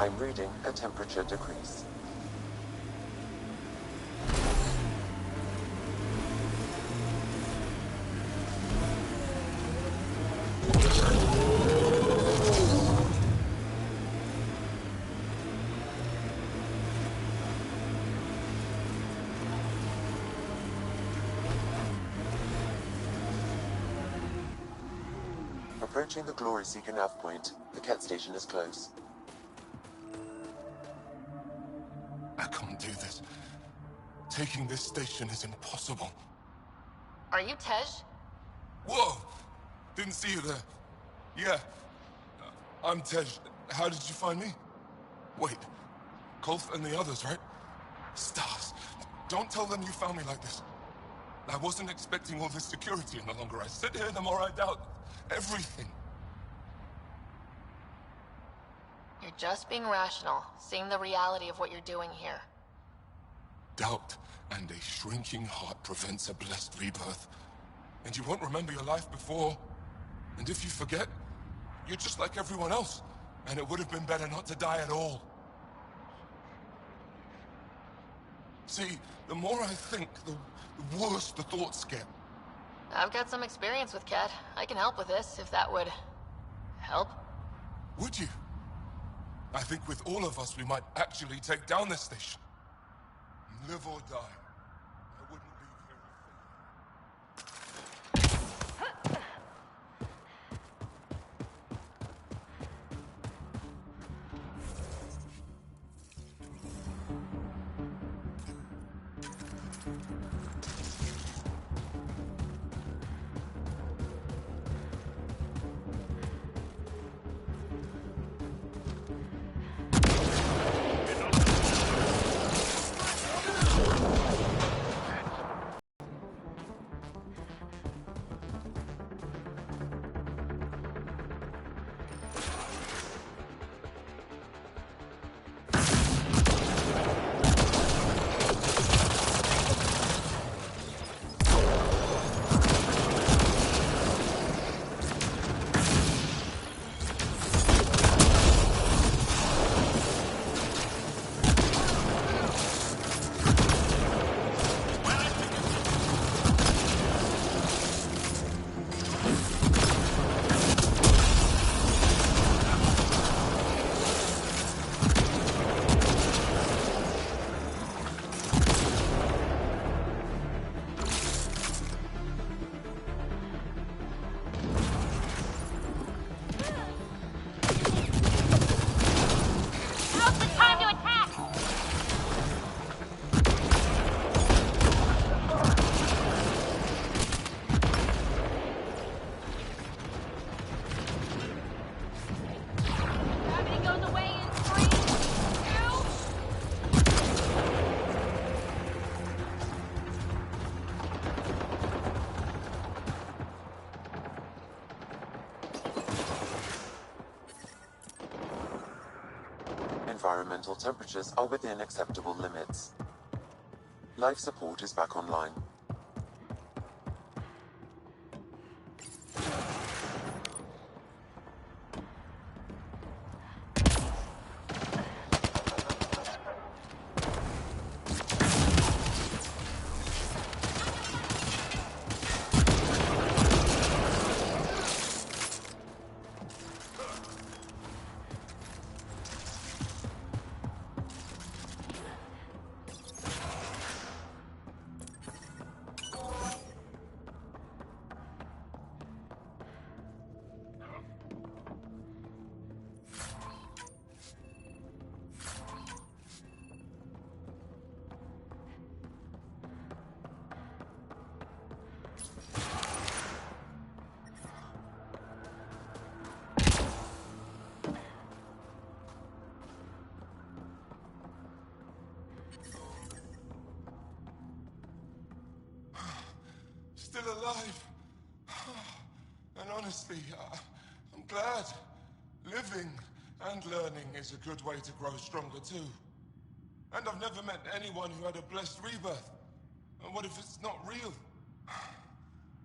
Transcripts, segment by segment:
I'm reading a temperature decrease. Approaching the Glory Seeker nav point. The Ket station is close. I can't do this. Taking this station is impossible. Are you Tej? Whoa! Didn't see you there. Yeah. I'm Tej. How did you find me? Wait. Kolf and the others, right? Stars. Don't tell them you found me like this. I wasn't expecting all this security, and the longer I sit here, the more I doubt everything. You're just being rational, seeing the reality of what you're doing here. Doubt and a shrinking heart prevents a blessed rebirth. And you won't remember your life before. And if you forget, you're just like everyone else. And it would have been better not to die at all. See, the more I think, the worse the thoughts get. I've got some experience with Ket. I can help with this, if that would help. Would you? I think with all of us, we might actually take down this station. Live or die. I wouldn't leave here Environmental temperatures are within acceptable limits. Life support is back online. still alive. And honestly, I'm glad. Living and learning is a good way to grow stronger too. And I've never met anyone who had a blessed rebirth. And what if it's not real?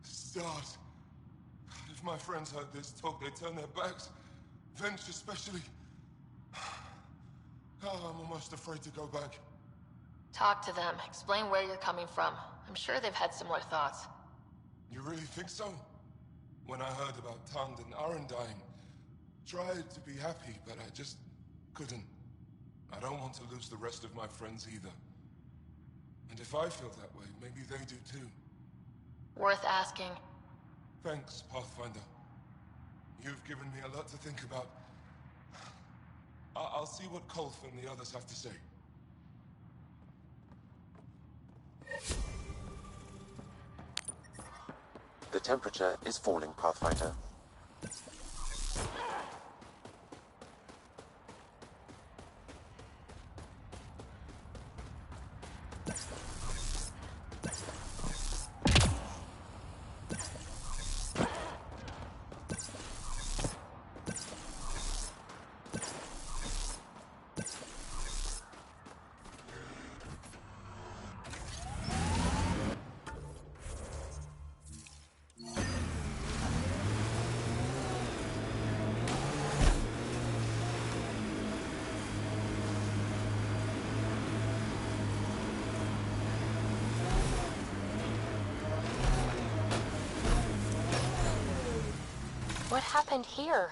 Stars. If my friends heard this talk, they'd turn their backs. Venture especially. Oh, I'm almost afraid to go back. Talk to them. Explain where you're coming from. I'm sure they've had similar thoughts. You really think so? When I heard about Tand and Aaron dying, tried to be happy, but I just couldn't. I don't want to lose the rest of my friends either. And if I feel that way, maybe they do too. Worth asking. Thanks, Pathfinder. You've given me a lot to think about. I'll see what Kolf and the others have to say. The temperature is falling, Pathfinder. What happened here?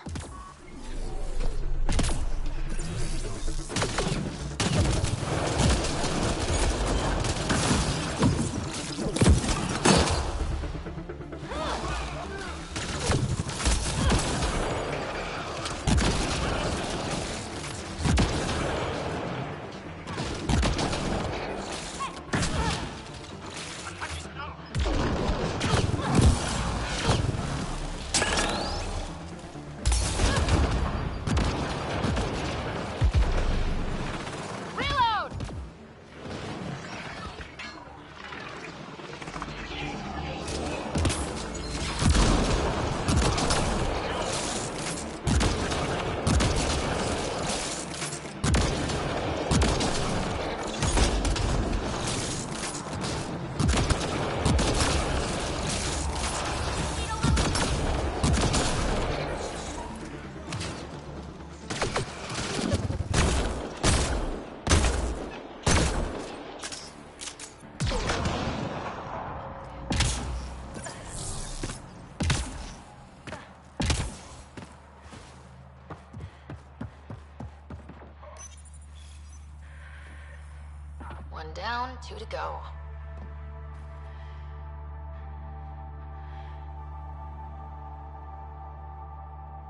One down, 2 to go.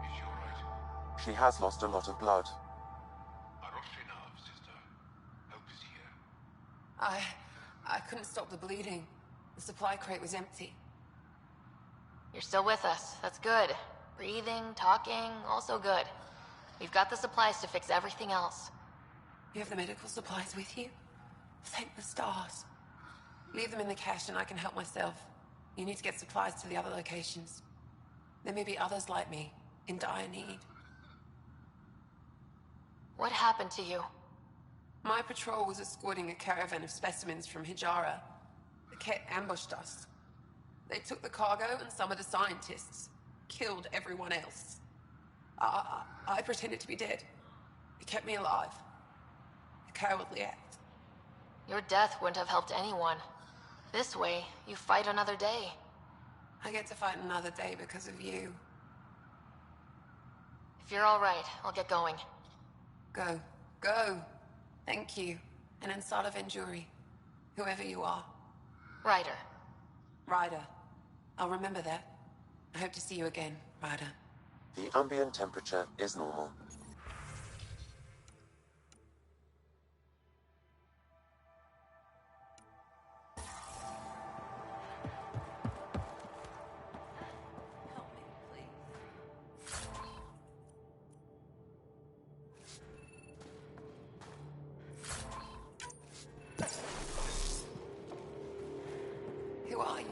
Is she all right? She has lost a lot of blood. Sister. Help is here. I couldn't stop the bleeding. The supply crate was empty. You're still with us. That's good. Breathing, talking, also good. We've got the supplies to fix everything else. You have the medical supplies with you? Thank the stars. Leave them in the cache and I can help myself. You need to get supplies to the other locations. There may be others like me, in dire need. What happened to you? My patrol was escorting a caravan of specimens from Hijara. The Ket ambushed us. They took the cargo and some of the scientists. Killed everyone else. I pretended to be dead. It kept me alive. A cowardly act. Your death wouldn't have helped anyone. This way, you fight another day. I get to fight another day because of you. If you're all right, I'll get going. Go. Go. Thank you. And Ansala Venjuri. Whoever you are. Ryder. Ryder. I'll remember that. I hope to see you again, Ryder. The ambient temperature is normal. Who are you?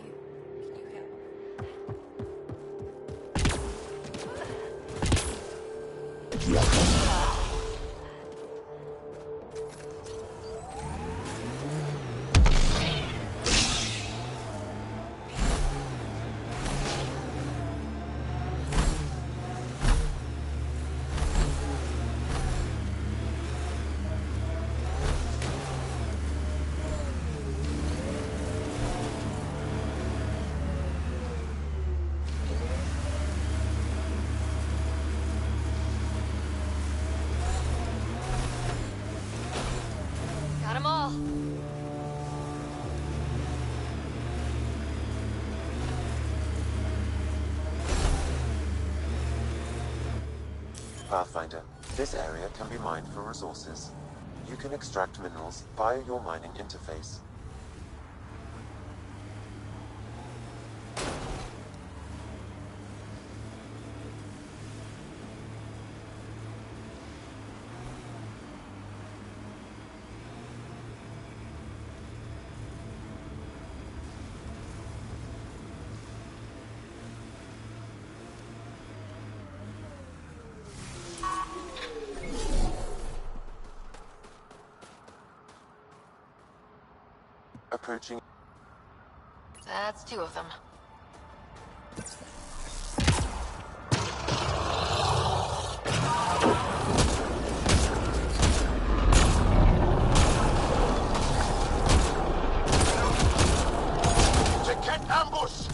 Can you Pathfinder, this area can be mined for resources. You can extract minerals via your mining interface. Approaching. That's two of them. Detect ambush!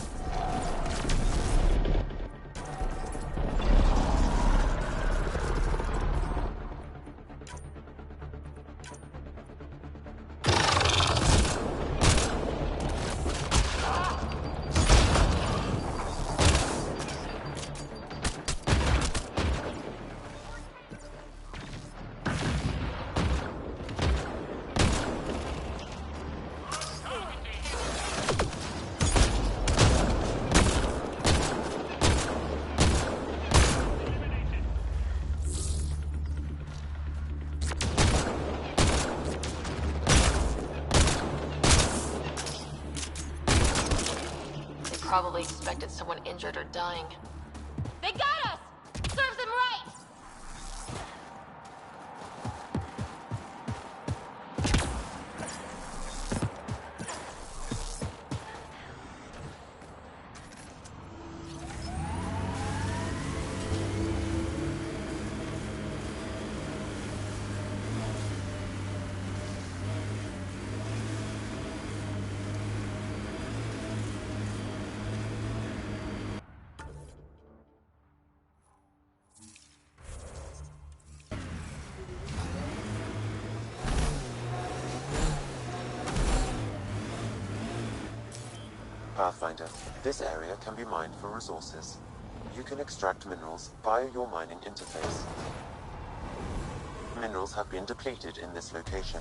Probably expected someone injured or dying. They got us! Serves them right! Pathfinder, this area can be mined for resources. You can extract minerals via your mining interface. Minerals have been depleted in this location.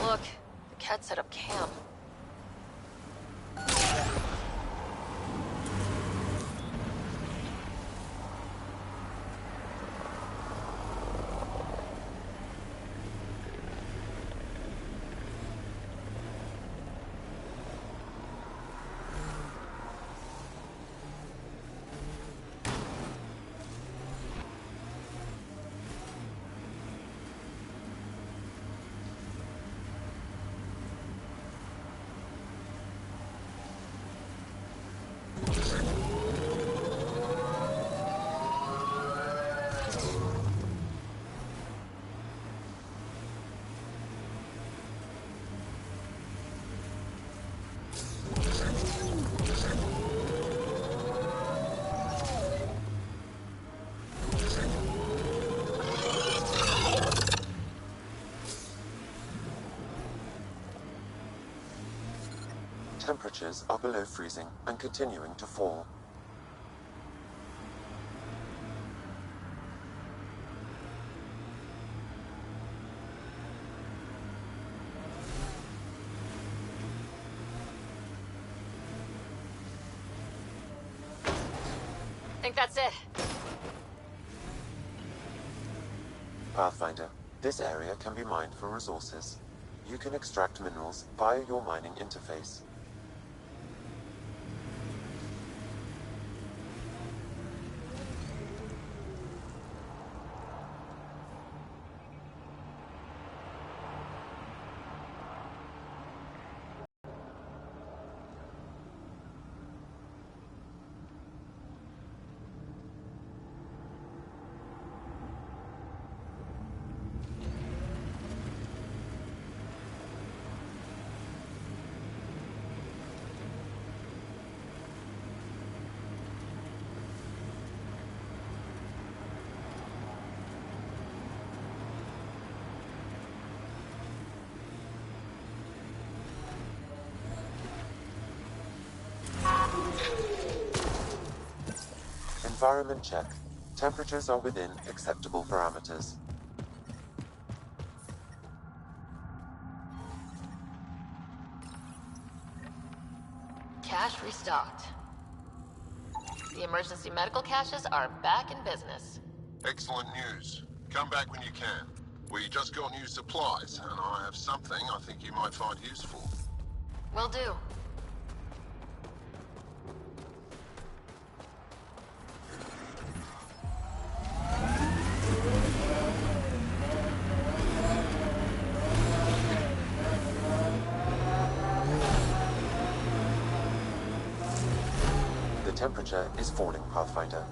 Look, the cat set up camp. Temperatures are below freezing and continuing to fall. Think that's it. Pathfinder, this area can be mined for resources. You can extract minerals via your mining interface. Environment check. Temperatures are within acceptable parameters. Cache restocked. The emergency medical caches are back in business. Excellent news. Come back when you can. We just got new supplies, and I have something I think you might find useful. Will do. The temperature is falling, Pathfinder.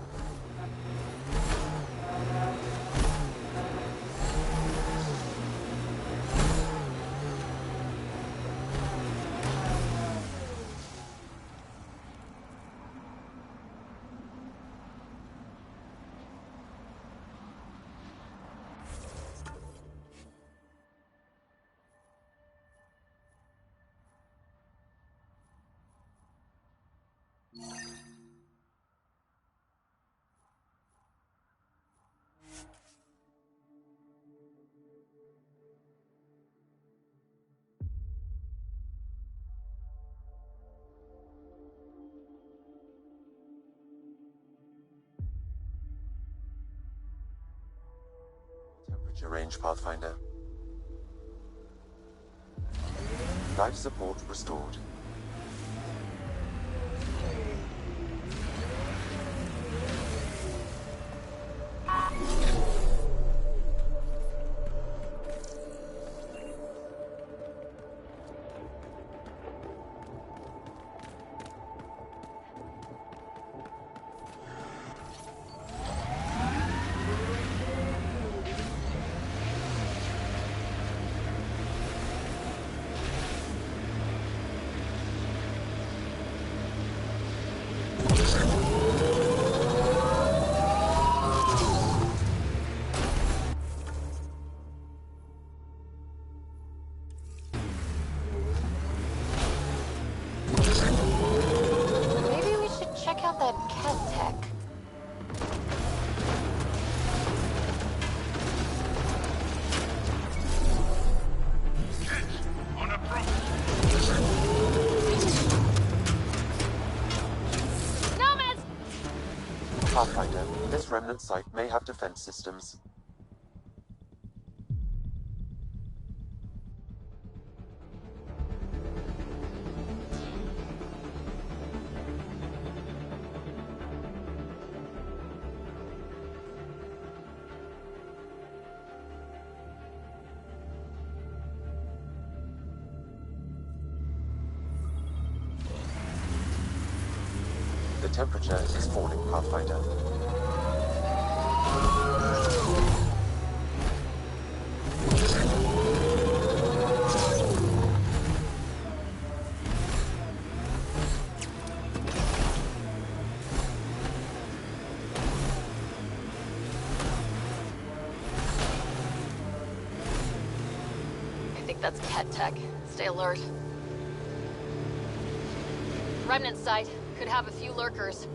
Temperature range, Pathfinder. Life support restored. Maybe we should check out that cat tech. On approach. Nomads! Pathfinder, this remnant site may have defense systems. The temperature is falling, Pathfinder. I think that's cat tech. Stay alert. Remnant site could have a few lurkers.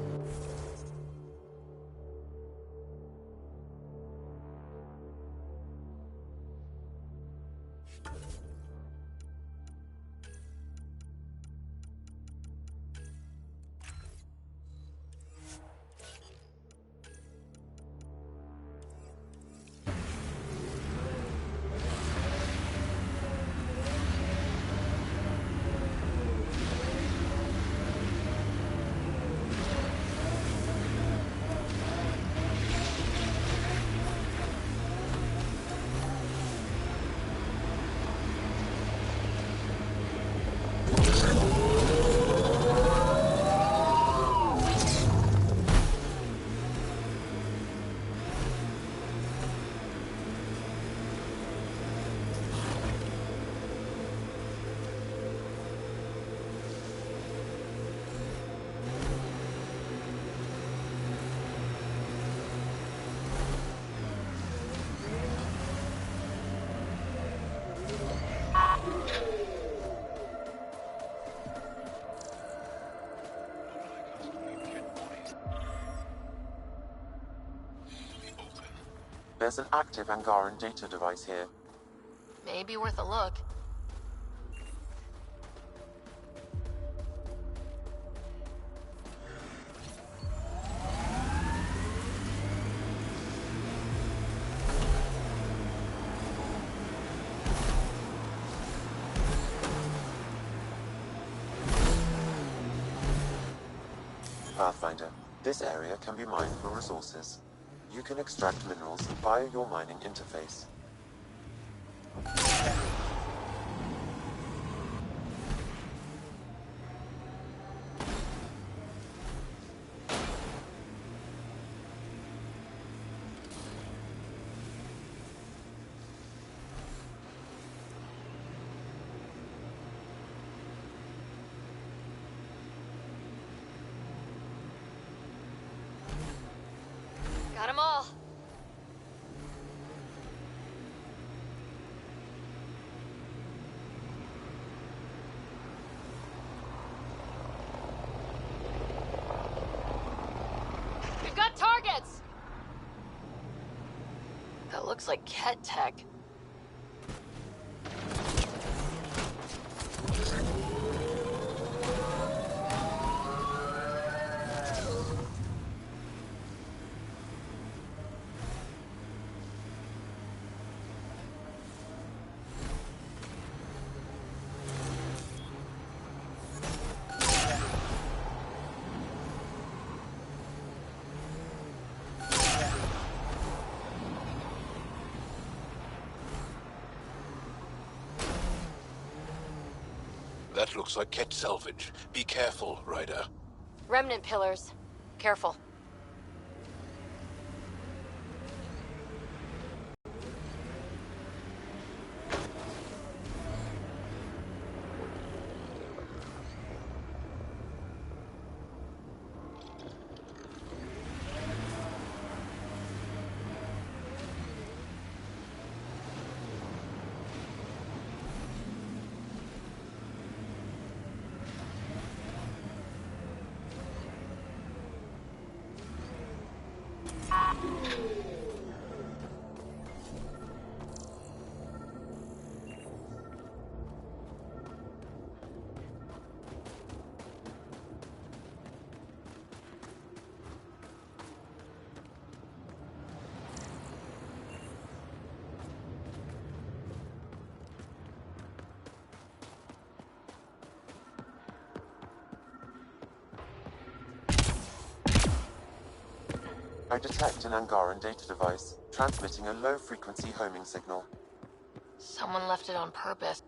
There's an active Angaran data device here. Maybe worth a look. Pathfinder, this area can be mined for resources. You can extract minerals via your mining interface. Got 'em all. We've got targets! That looks like Ket tech. That looks like Ket salvage. Be careful, Ryder. Remnant pillars. Careful. I detect an Angaran data device, transmitting a low-frequency homing signal. Someone left it on purpose.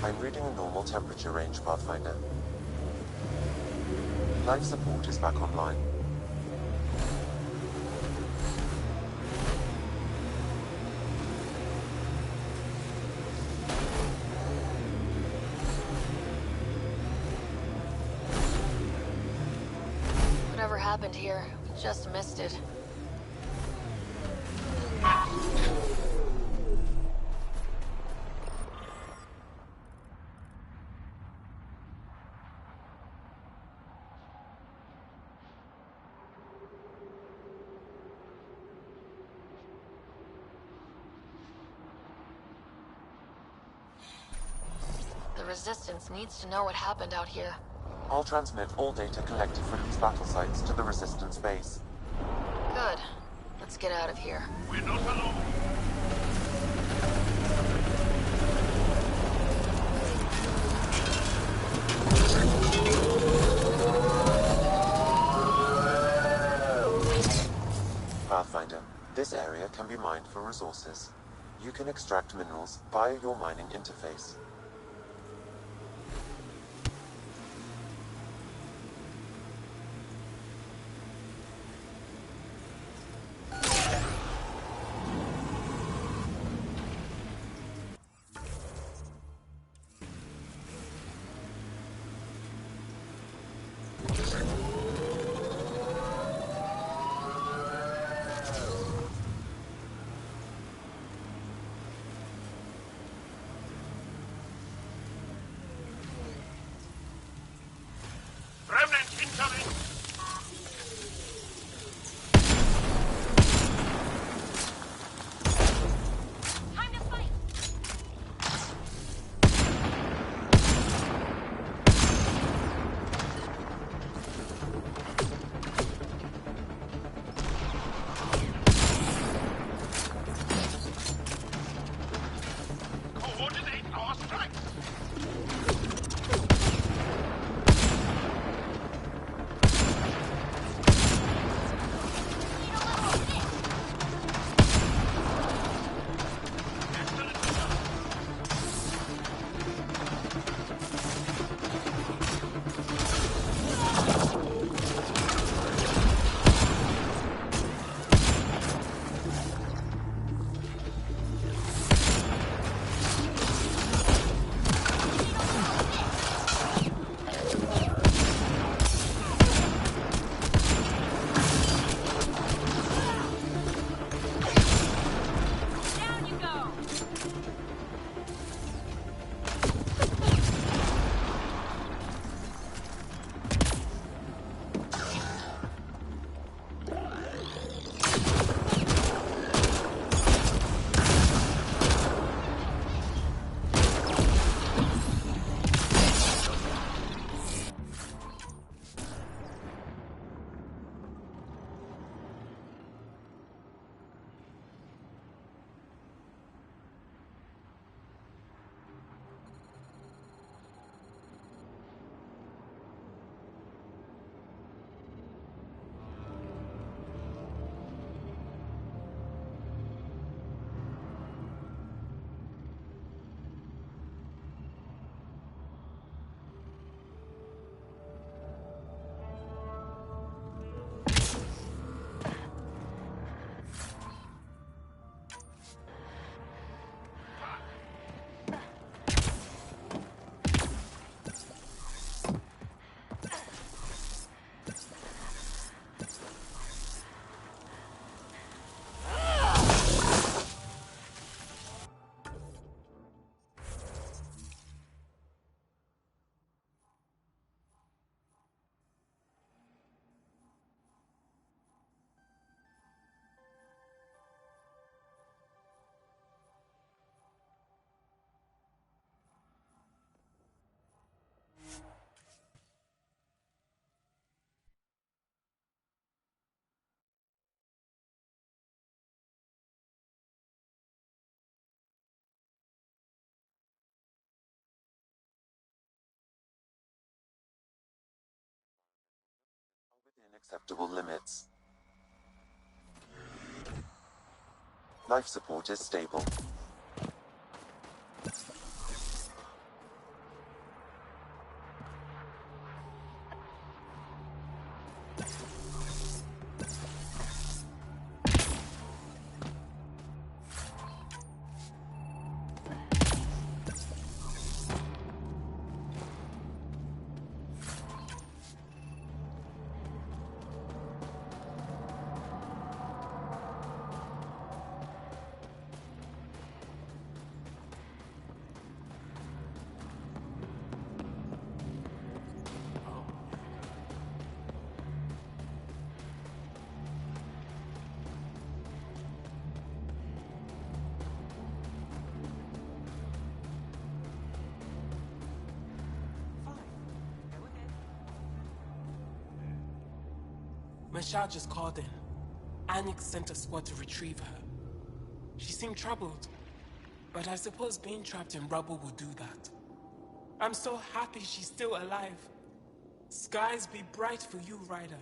I'm reading a normal temperature range, Pathfinder. Life support is back online. Whatever happened here, we just missed it. The Resistance needs to know what happened out here. I'll transmit all data collected from these battle sites to the Resistance base. Good. Let's get out of here. We're not alone. Pathfinder, this area can be mined for resources. You can extract minerals via your mining interface. Remnant incoming! Time to fight! Coordinate our strikes! Down you go! Within acceptable limits. Life support is stable. Michelle just called in. Anix sent a squad to retrieve her. She seemed troubled, but I suppose being trapped in rubble will do that. I'm so happy she's still alive. Skies be bright for you, Ryder.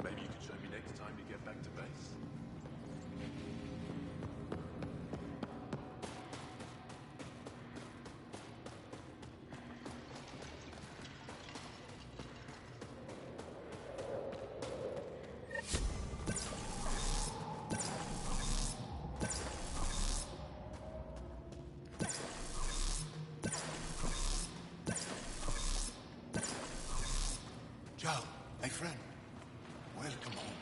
Maybe you could show me next time you get back to base. Joe, hey friend. Welcome home,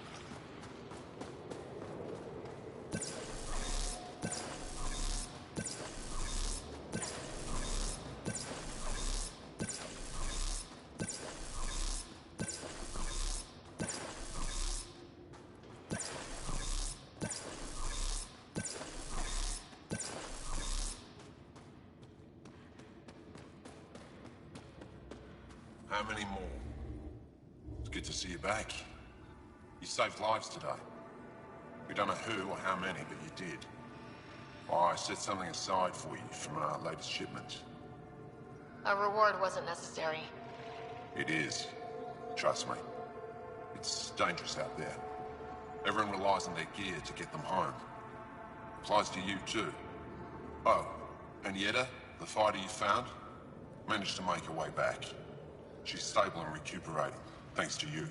How many more? It's good to see you back. You saved lives today. We don't know who or how many, but you did. I set something aside for you from our latest shipment. A reward wasn't necessary. It is. Trust me. It's dangerous out there. Everyone relies on their gear to get them home. Applies to you too. Oh, and Yetta, the fighter you found, managed to make her way back. She's stable and recuperating, thanks to you.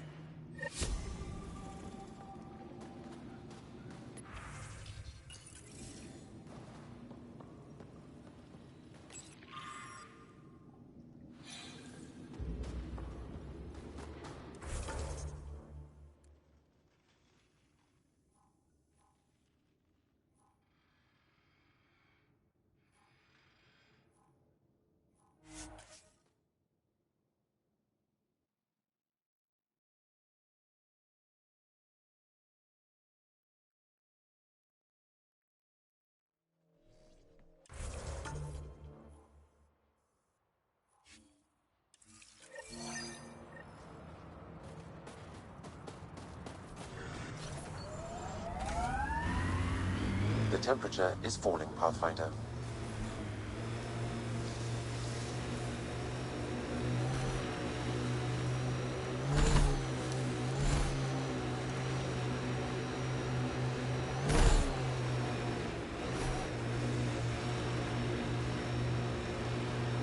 The temperature is falling, Pathfinder.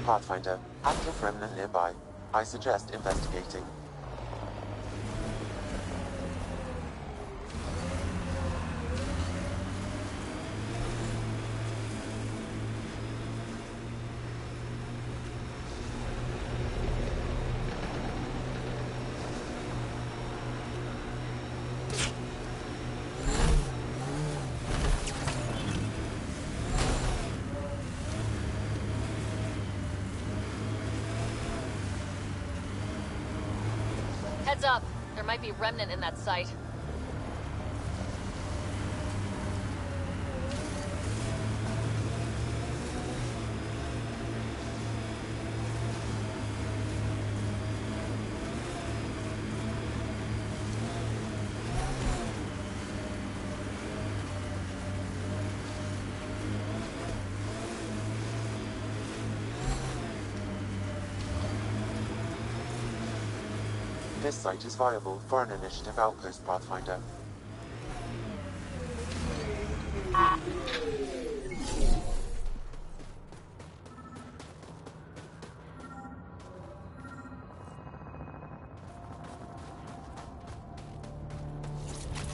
Pathfinder, active remnant nearby. I suggest investigating. Heads up. There might be remnant in that site. This site is viable for an initiative outpost, Pathfinder.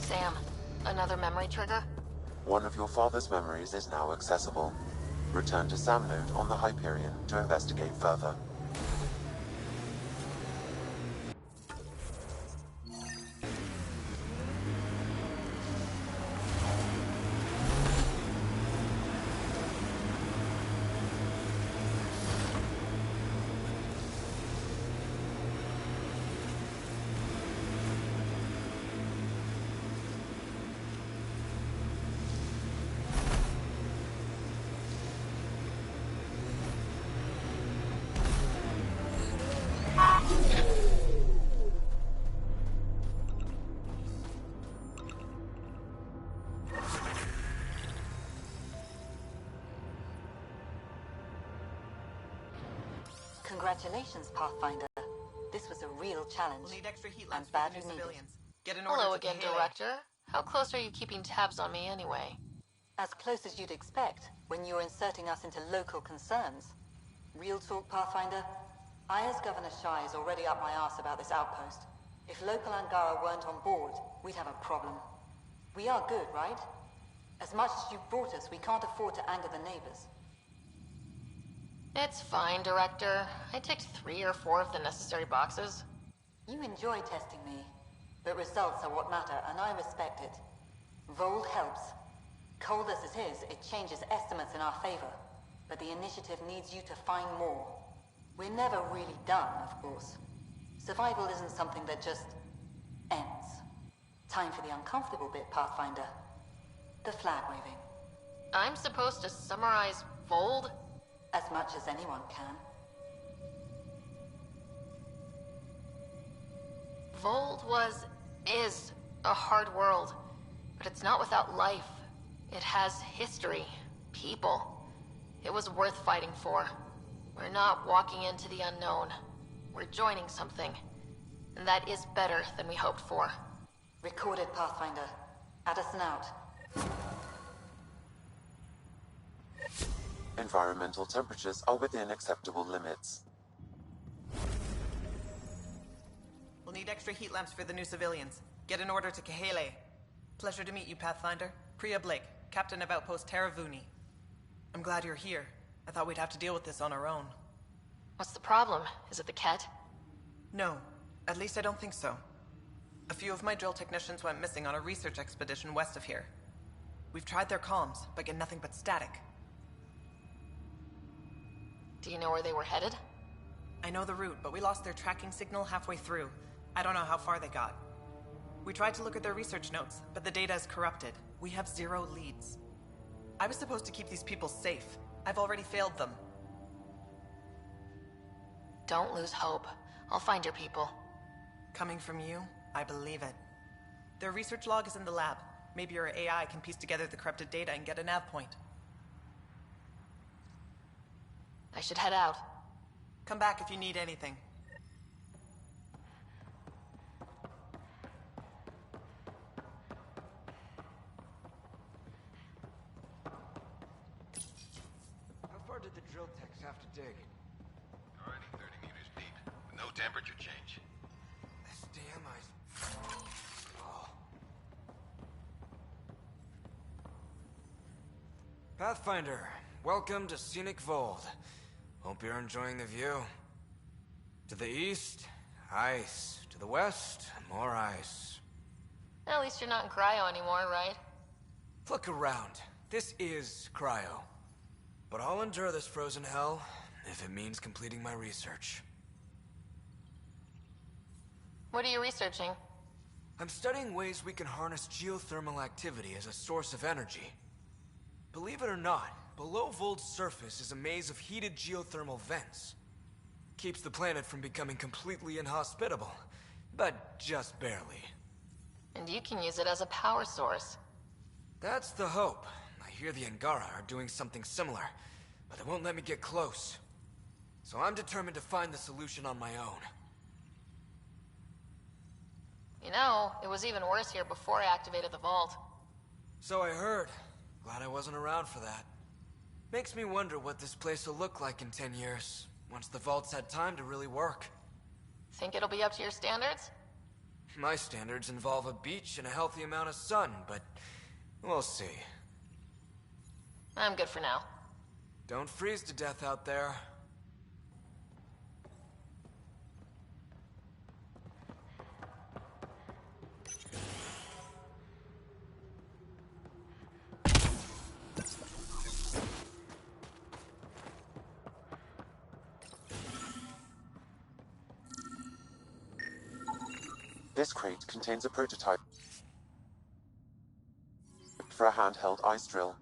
Sam, another memory trigger? One of your father's memories is now accessible. Return to Sam Node on the Hyperion to investigate further. Congratulations, Pathfinder. This was a real challenge. We'll need extra heat and lamps for the badly new needed. civilians. Get an order Hello to again, Kahele. Director. How close are you keeping tabs on me anyway? As close as you'd expect when you're inserting us into local concerns. Real talk, Pathfinder? I, as Governor Shai, is already up my arse about this outpost. If local Angara weren't on board, we'd have a problem. We are good, right? As much as you've brought us, we can't afford to anger the neighbors. It's fine, Director. I ticked 3 or 4 of the necessary boxes. You enjoy testing me, but results are what matter, and I respect it. Vold helps. Cold as it is, it changes estimates in our favor, but the initiative needs you to find more. We're never really done, of course. Survival isn't something that just ends. Time for the uncomfortable bit, Pathfinder. The flag waving. I'm supposed to summarize Vold? As much as anyone can. Vold is a hard world, but it's not without life. It has history, people. It was worth fighting for. We're not walking into the unknown. We're joining something. And that is better than we hoped for. Recorded, Pathfinder. Addison out. Environmental temperatures are within acceptable limits. We'll need extra heat lamps for the new civilians. Get an order to Kahele. Pleasure to meet you, Pathfinder. Priya Blake, Captain of Outpost Taravuni. I'm glad you're here. I thought we'd have to deal with this on our own. What's the problem? Is it the Ket? No. At least I don't think so. A few of my drill technicians went missing on a research expedition west of here. We've tried their comms, but get nothing but static. Do you know where they were headed? I know the route, but we lost their tracking signal halfway through. I don't know how far they got. We tried to look at their research notes, but the data is corrupted. We have 0 leads. I was supposed to keep these people safe. I've already failed them. Don't lose hope. I'll find your people. Coming from you, I believe it. Their research log is in the lab. Maybe your AI can piece together the corrupted data and get a nav point. I should head out. Come back if you need anything. How far did the drill techs have to dig? Already 30 meters deep, with no temperature change. This damn ice. Oh. Pathfinder, welcome to Scenic Vold. Hope you're enjoying the view. To the east, ice. To the west, more ice. At least you're not in cryo anymore, right? Look around. This is cryo. But I'll endure this frozen hell if it means completing my research. What are you researching? I'm studying ways we can harness geothermal activity as a source of energy. Believe it or not, below Vold's surface is a maze of heated geothermal vents. Keeps the planet from becoming completely inhospitable, but just barely. And you can use it as a power source. That's the hope. I hear the Angara are doing something similar, but they won't let me get close. So I'm determined to find the solution on my own. You know, it was even worse here before I activated the vault. So I heard. Glad I wasn't around for that. Makes me wonder what this place will look like in 10 years, once the vault's had time to really work. Think it'll be up to your standards? My standards involve a beach and a healthy amount of sun, but we'll see. I'm good for now. Don't freeze to death out there. This crate contains a prototype for a handheld ice drill.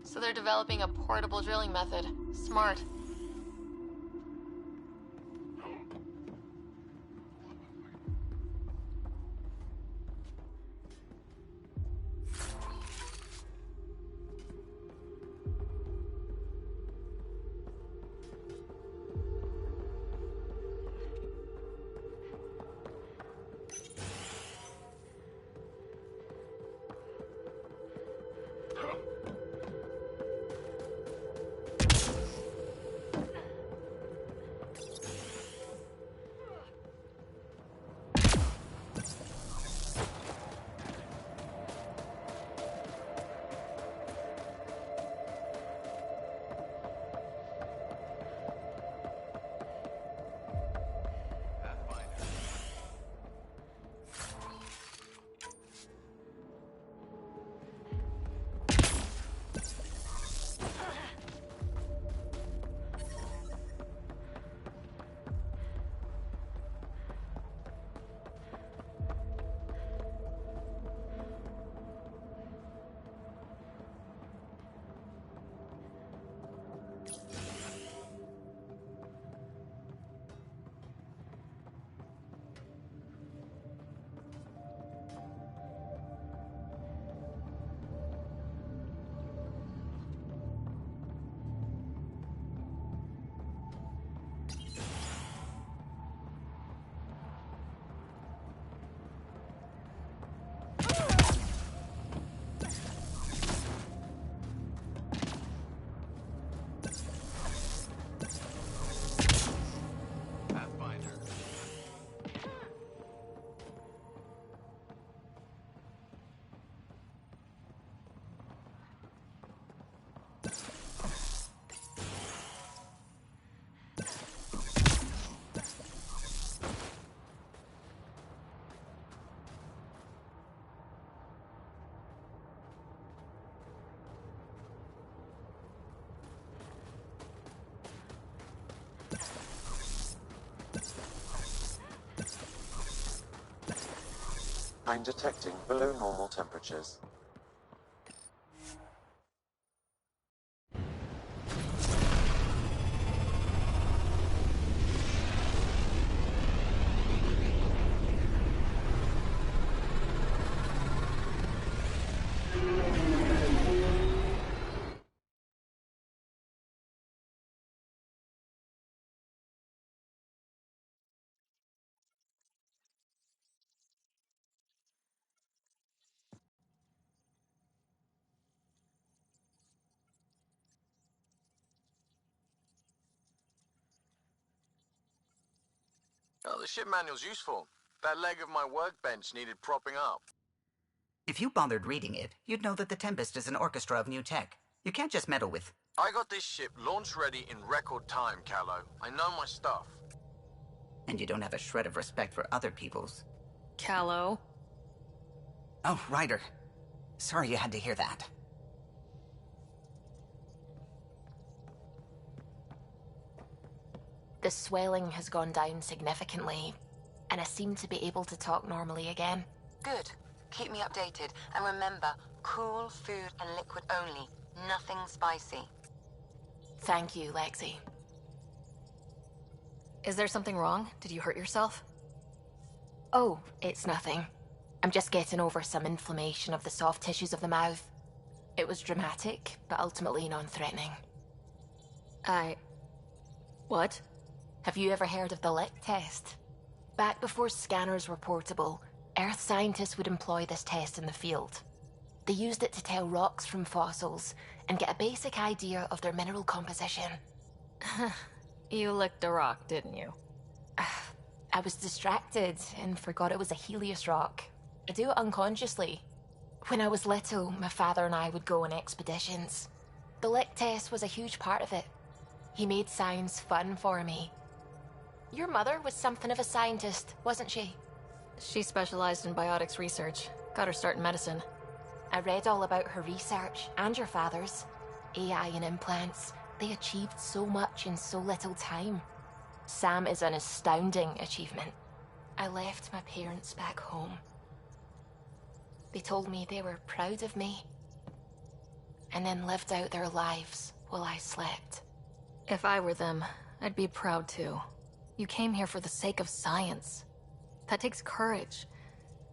So they're developing a portable drilling method. Smart. I'm detecting below normal temperatures. Oh, the ship manual's useful. That leg of my workbench needed propping up. If you bothered reading it, you'd know that the Tempest is an orchestra of new tech. You can't just meddle with... I got this ship launch ready in record time, Callow. I know my stuff. And you don't have a shred of respect for other people's. Callow? Oh, Ryder. Sorry you had to hear that. The swelling has gone down significantly, and I seem to be able to talk normally again. Good. Keep me updated. And remember, cool food and liquid only. Nothing spicy. Thank you, Lexi. Is there something wrong? Did you hurt yourself? Oh, it's nothing. I'm just getting over some inflammation of the soft tissues of the mouth. It was dramatic, but ultimately non-threatening. What? Have you ever heard of the lick test? Back before scanners were portable, Earth scientists would employ this test in the field. They used it to tell rocks from fossils and get a basic idea of their mineral composition. You licked a rock, didn't you? I was distracted and forgot it was a Helios rock. I do it unconsciously. When I was little, my father and I would go on expeditions. The lick test was a huge part of it. He made science fun for me. Your mother was something of a scientist, wasn't she? She specialized in biotics research. Got her start in medicine. I read all about her research, and your father's. AI and implants. They achieved so much in so little time. Sam is an astounding achievement. I left my parents back home. They told me they were proud of me, and then lived out their lives while I slept. If I were them, I'd be proud too. You came here for the sake of science. That takes courage.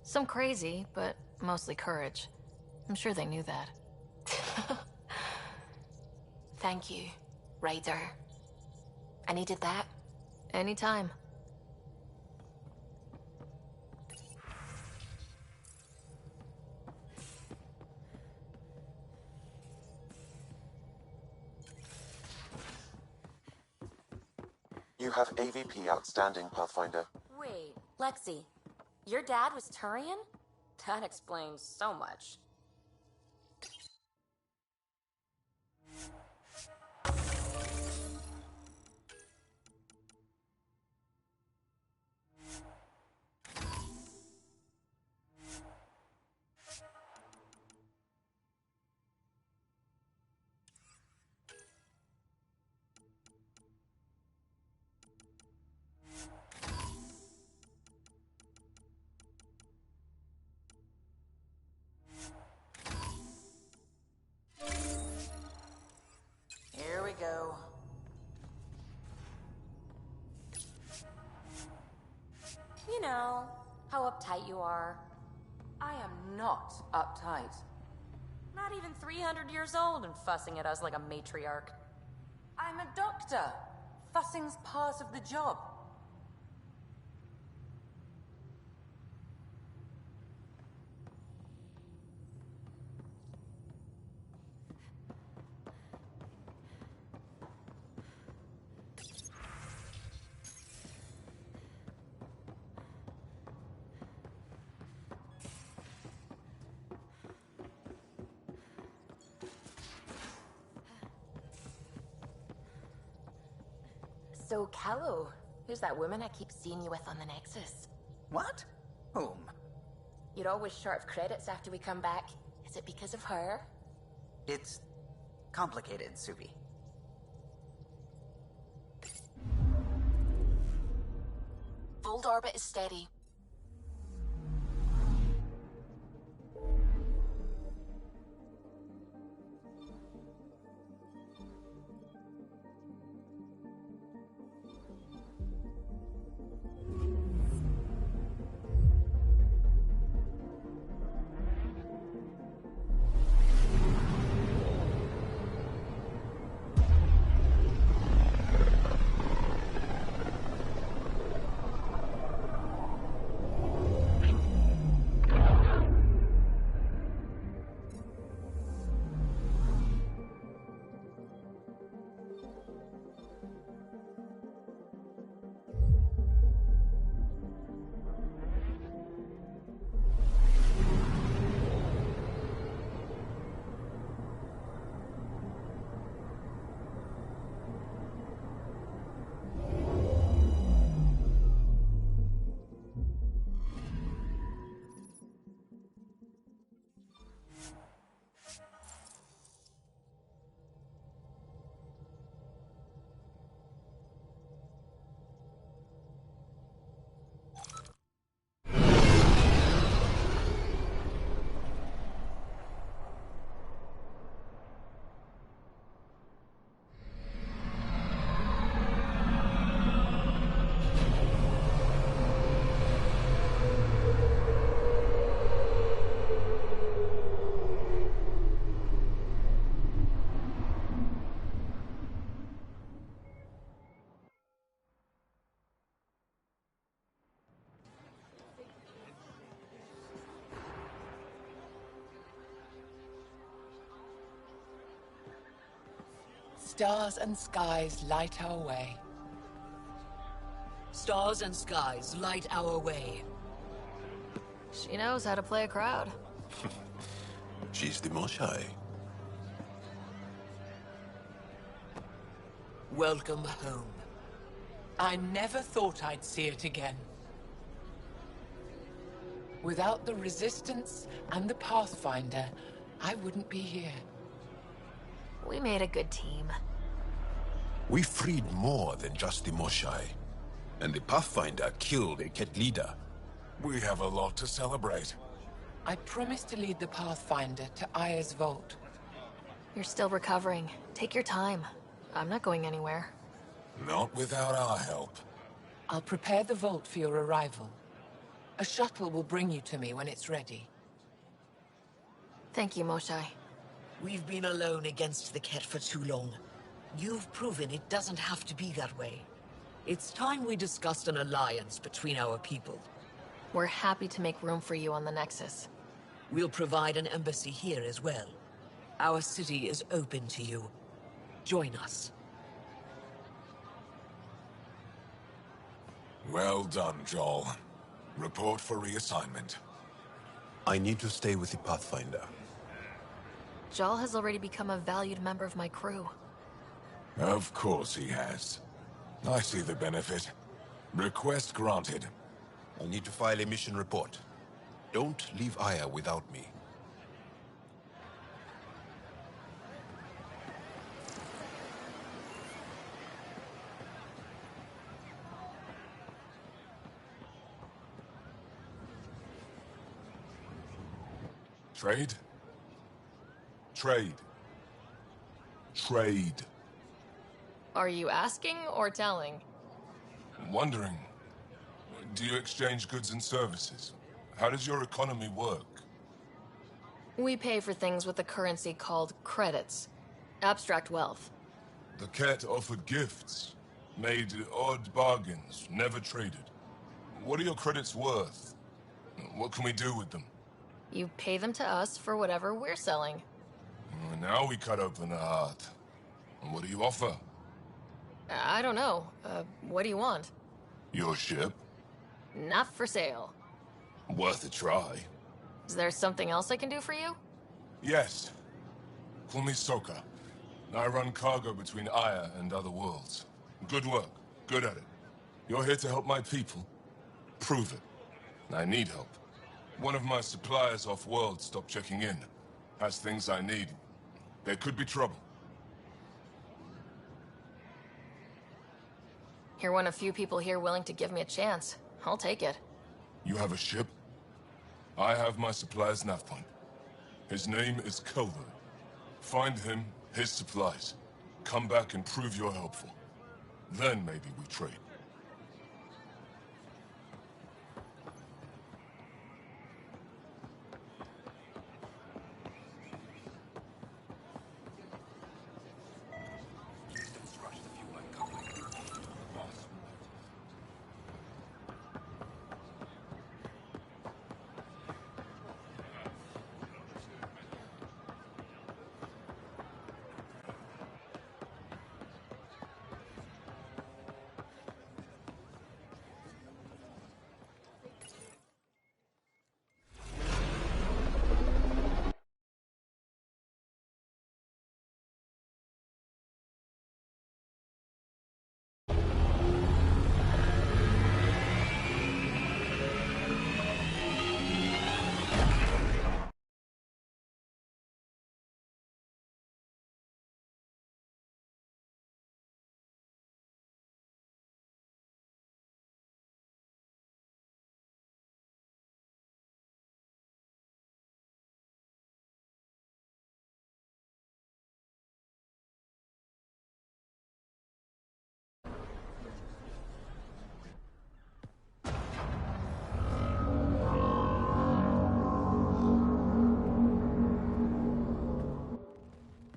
Some crazy, but mostly courage. I'm sure they knew that. Thank you, Ryder. I needed that. Anytime. You have AVP outstanding, Pathfinder. Wait, Lexi, your dad was Turian? That explains so much. Here we go. You know, how uptight you are. I am not uptight. Not even 300 years old and fussing at us like a matriarch. I'm a doctor. Fussing's part of the job. So, Callow, who's that woman I keep seeing you with on the Nexus? What? Whom? You're always short of credits after we come back. Is it because of her? It's complicated, Suvi. Fold orbit is steady. Stars and skies light our way. Stars and skies light our way. She knows how to play a crowd. She's the Moshai. Welcome home. I never thought I'd see it again. Without the Resistance and the Pathfinder, I wouldn't be here. We made a good team. We freed more than just the Moshai. And the Pathfinder killed a Ket leader. We have a lot to celebrate. I promised to lead the Pathfinder to Aya's vault. You're still recovering. Take your time. I'm not going anywhere. Not without our help. I'll prepare the vault for your arrival. A shuttle will bring you to me when it's ready. Thank you, Moshai. We've been alone against the Ket for too long. You've proven it doesn't have to be that way. It's time we discussed an alliance between our people. We're happy to make room for you on the Nexus. We'll provide an embassy here as well. Our city is open to you. Join us. Well done, Joel. Report for reassignment. I need to stay with the Pathfinder. Jal has already become a valued member of my crew. Of course he has. I see the benefit. Request granted. I need to file a mission report. Don't leave Aya without me. Trade? Trade. Trade. Are you asking or telling? Wondering, do you exchange goods and services? How does your economy work? We pay for things with a currency called credits. Abstract wealth. The Ket offered gifts, made odd bargains, never traded. What are your credits worth? What can we do with them? You pay them to us for whatever we're selling. Now we cut open the heart. And what do you offer? I don't know. What do you want? Your ship? Not for sale. Worth a try. Is there something else I can do for you? Yes. Call me Soka. I run cargo between Aya and other worlds. Good work. Good at it. You're here to help my people? Prove it. I need help. One of my suppliers off-world stopped checking in. Has things I need. There could be trouble. You're one of few people here willing to give me a chance. I'll take it. You have a ship? I have my supplier's nav point. His name is Kelvin. Find him, his supplies. Come back and prove you're helpful. Then maybe we trade.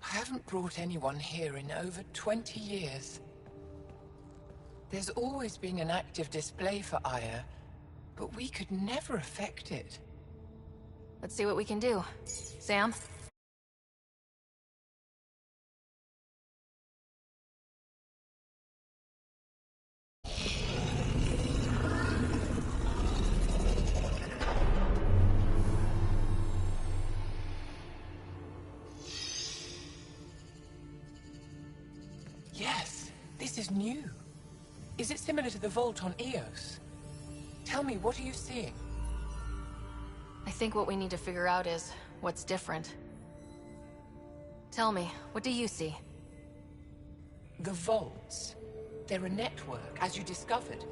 I haven't brought anyone here in over 20 years. There's always been an active display for Aya, but we could never affect it. Let's see what we can do. Sam? new. Is it similar to the vault on Eos? Tell me, what are you seeing? I think what we need to figure out is what's different. Tell me, what do you see? The vaults. They're a network, as you discovered.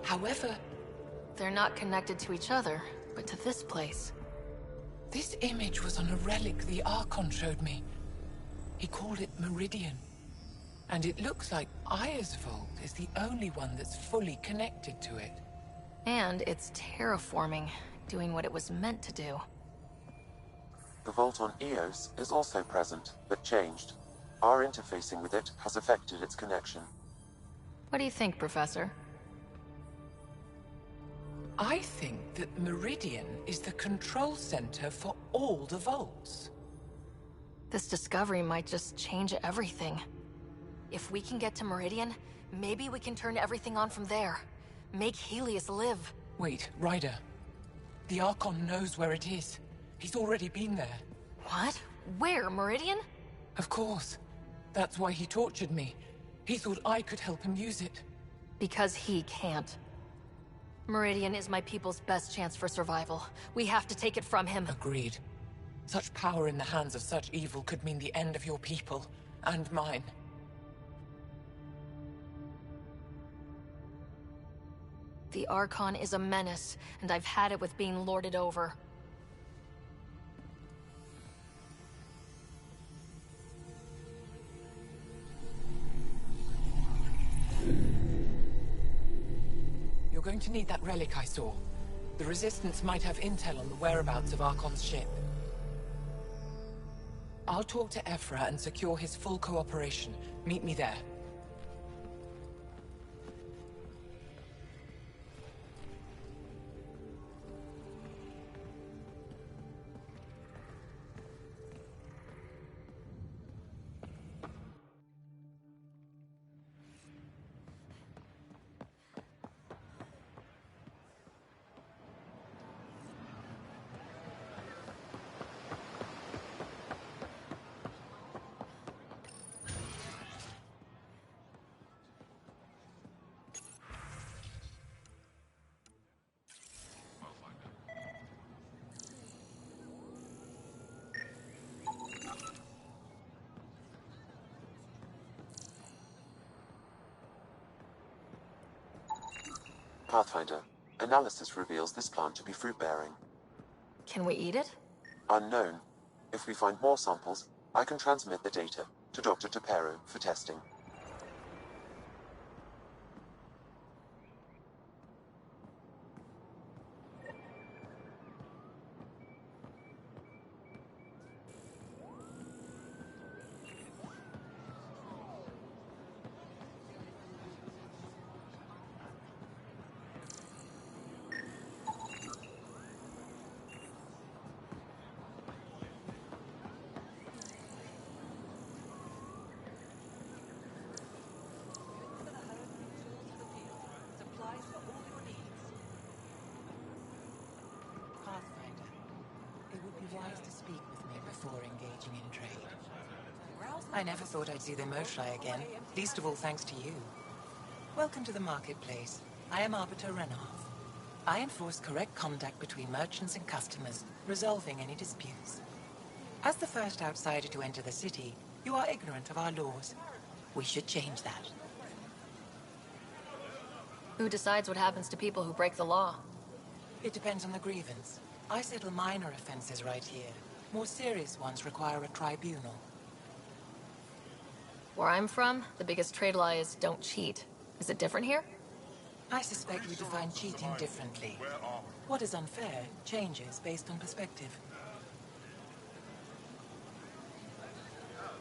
However... They're not connected to each other, but to this place. This image was on a relic the Archon showed me. He called it Meridian. And it looks like Aya's vault is the only one that's fully connected to it. And it's terraforming, doing what it was meant to do. The vault on Eos is also present, but changed. Our interfacing with it has affected its connection. What do you think, Professor? I think that Meridian is the control center for all the vaults. This discovery might just change everything. If we can get to Meridian, maybe we can turn everything on from there. Make Helios live. Wait, Ryder. The Archon knows where it is. He's already been there. What? Where? Meridian? Of course. That's why he tortured me. He thought I could help him use it. Because he can't. Meridian is my people's best chance for survival. We have to take it from him. Agreed. Such power in the hands of such evil could mean the end of your people, and mine. The Archon is a menace, and I've had it with being lorded over. You're going to need that relic I saw. The Resistance might have intel on the whereabouts of Archon's ship. I'll talk to Ephra and secure his full cooperation. Meet me there. Pathfinder, analysis reveals this plant to be fruit-bearing. Can we eat it? Unknown. If we find more samples, I can transmit the data to Dr. Tapero for testing. Wise to speak with me before engaging in trade. I never thought I'd see the Moshlai again, least of all thanks to you. Welcome to the marketplace. I am Arbiter Renov. I enforce correct conduct between merchants and customers, resolving any disputes. As the first outsider to enter the city, you are ignorant of our laws. We should change that. Who decides what happens to people who break the law? It depends on the grievance. I settle minor offenses right here. More serious ones require a tribunal. Where I'm from, the biggest trade law is don't cheat. Is it different here? I suspect we define cheating differently. What is unfair changes based on perspective.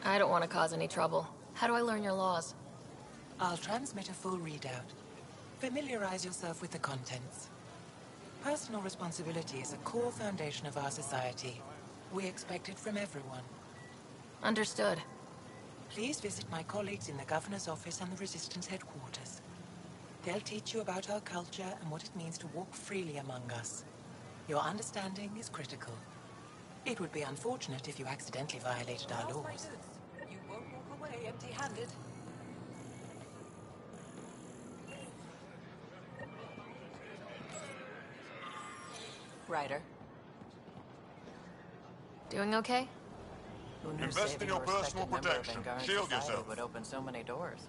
I don't want to cause any trouble. How do I learn your laws? I'll transmit a full readout. Familiarize yourself with the contents. Personal responsibility is a core foundation of our society. We expect it from everyone. Understood. Please visit my colleagues in the Governor's office and the Resistance headquarters. They'll teach you about our culture and what it means to walk freely among us. Your understanding is critical. It would be unfortunate if you accidentally violated our laws. You won't walk away empty-handed. Ryder. Doing okay? Who knew Invest saving in your a respected personal member of protection. Angaran Shield society yourself. would open so many doors.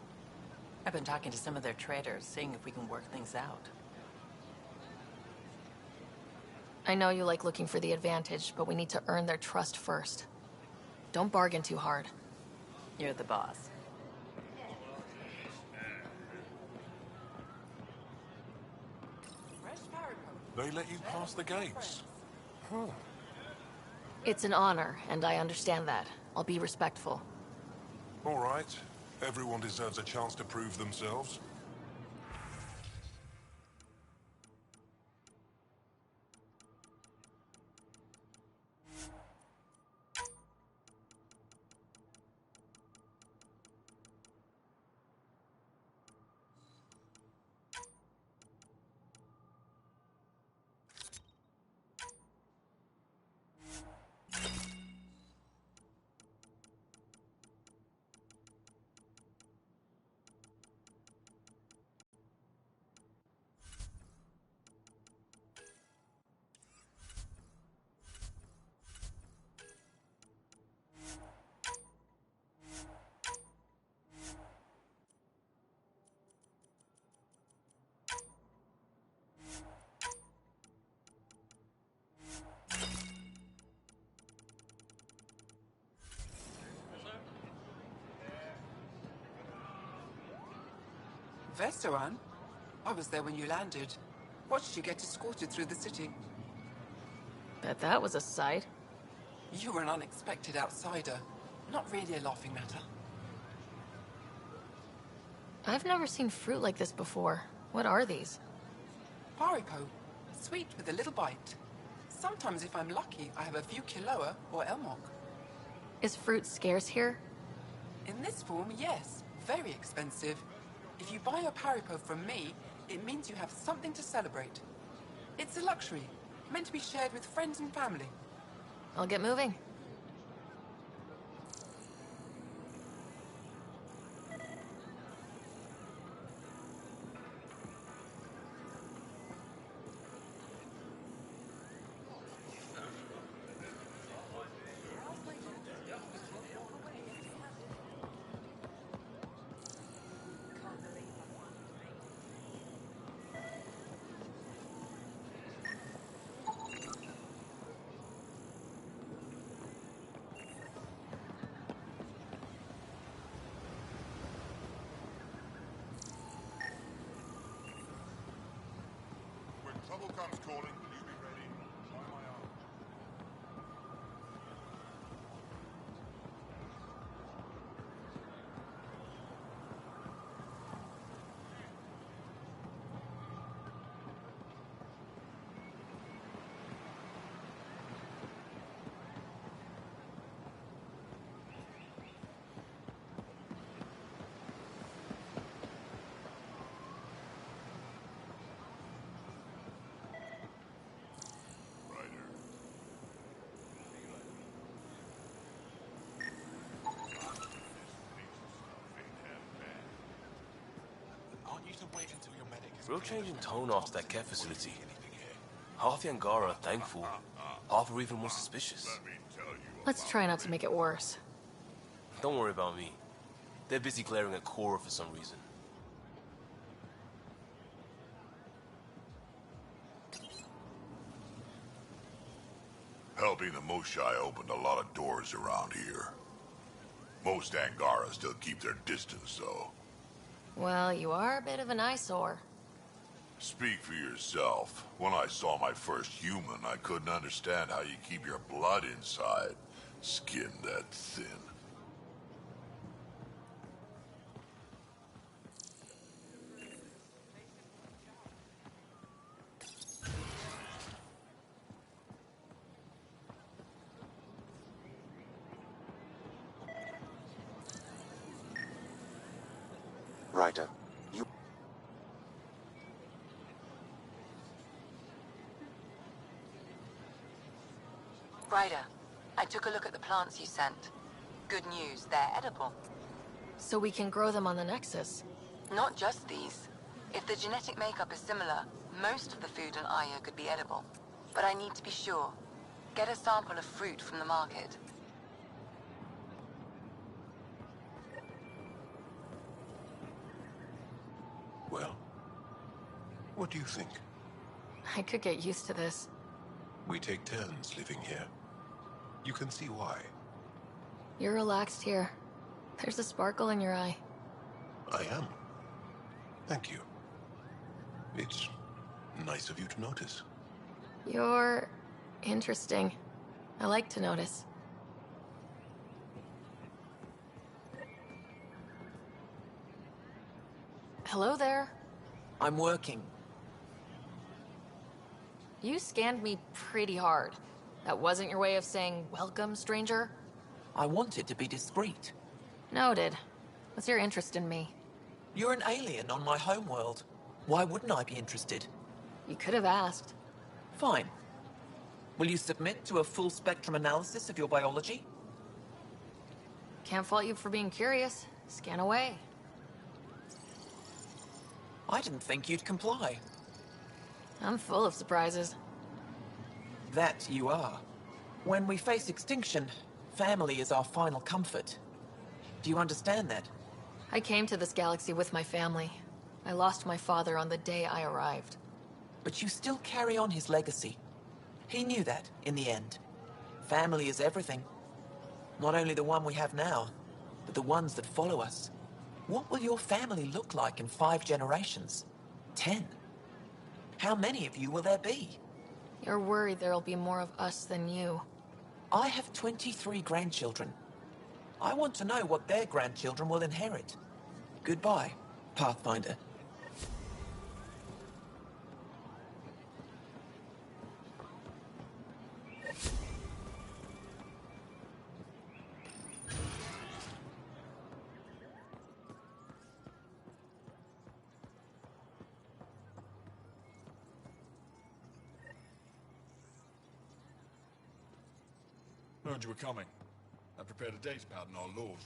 I've been talking to some of their traders, seeing if we can work things out. I know you like looking for the advantage, but we need to earn their trust first. Don't bargain too hard. You're the boss. They let you pass the gates. Huh. It's an honor, and I understand that. I'll be respectful. All right. Everyone deserves a chance to prove themselves. Vestaran? I was there when you landed. Watched you get escorted through the city. Bet that was a sight. You were an unexpected outsider. Not really a laughing matter. I've never seen fruit like this before. What are these? Paripo. Sweet with a little bite. Sometimes if I'm lucky, I have a few Kiloa or Elmok. Is fruit scarce here? In this form, yes. Very expensive. If you buy a Paripo from me, it means you have something to celebrate. It's a luxury, meant to be shared with friends and family. I'll get moving. When trouble comes calling, will you be ready? Try my arm. Real change in tone after that care facility. Half the Angara are thankful, half are even more suspicious. Let's try not to make it worse. Don't worry about me. They're busy glaring at Cora for some reason. Helping the Moshai opened a lot of doors around here. Most Angara still keep their distance, though. Well, you are a bit of an eyesore. Speak for yourself. When I saw my first human, I couldn't understand how you keep your blood inside. Skin that thin. Ryder, you... Ryder, I took a look at the plants you sent. Good news, they're edible. So we can grow them on the Nexus. Not just these. If the genetic makeup is similar, most of the food on Aya could be edible. but I need to be sure. Get a sample of fruit from the market. Well, what do you think? I could get used to this. We take turns living here. You can see why. You're relaxed here. There's a sparkle in your eye. I am. Thank you. It's nice of you to notice. You're interesting. I like to notice. Hello there. I'm working. You scanned me pretty hard. That wasn't your way of saying, welcome, stranger? I wanted to be discreet. Noted. What's your interest in me? You're an alien on my homeworld. Why wouldn't I be interested? You could have asked. Fine. Will you submit to a full-spectrum analysis of your biology? Can't fault you for being curious. Scan away. I didn't think you'd comply. I'm full of surprises. That you are. When we face extinction, family is our final comfort. Do you understand that? I came to this galaxy with my family. I lost my father on the day I arrived. But you still carry on his legacy. He knew that, in the end. Family is everything. Not only the one we have now, but the ones that follow us. What will your family look like in 5 generations? 10? How many of you will there be? You're worried there'll be more of us than you. I have 23 grandchildren. I want to know what their grandchildren will inherit. Goodbye, Pathfinder. Heard you were coming. I prepared a date pad in our laws.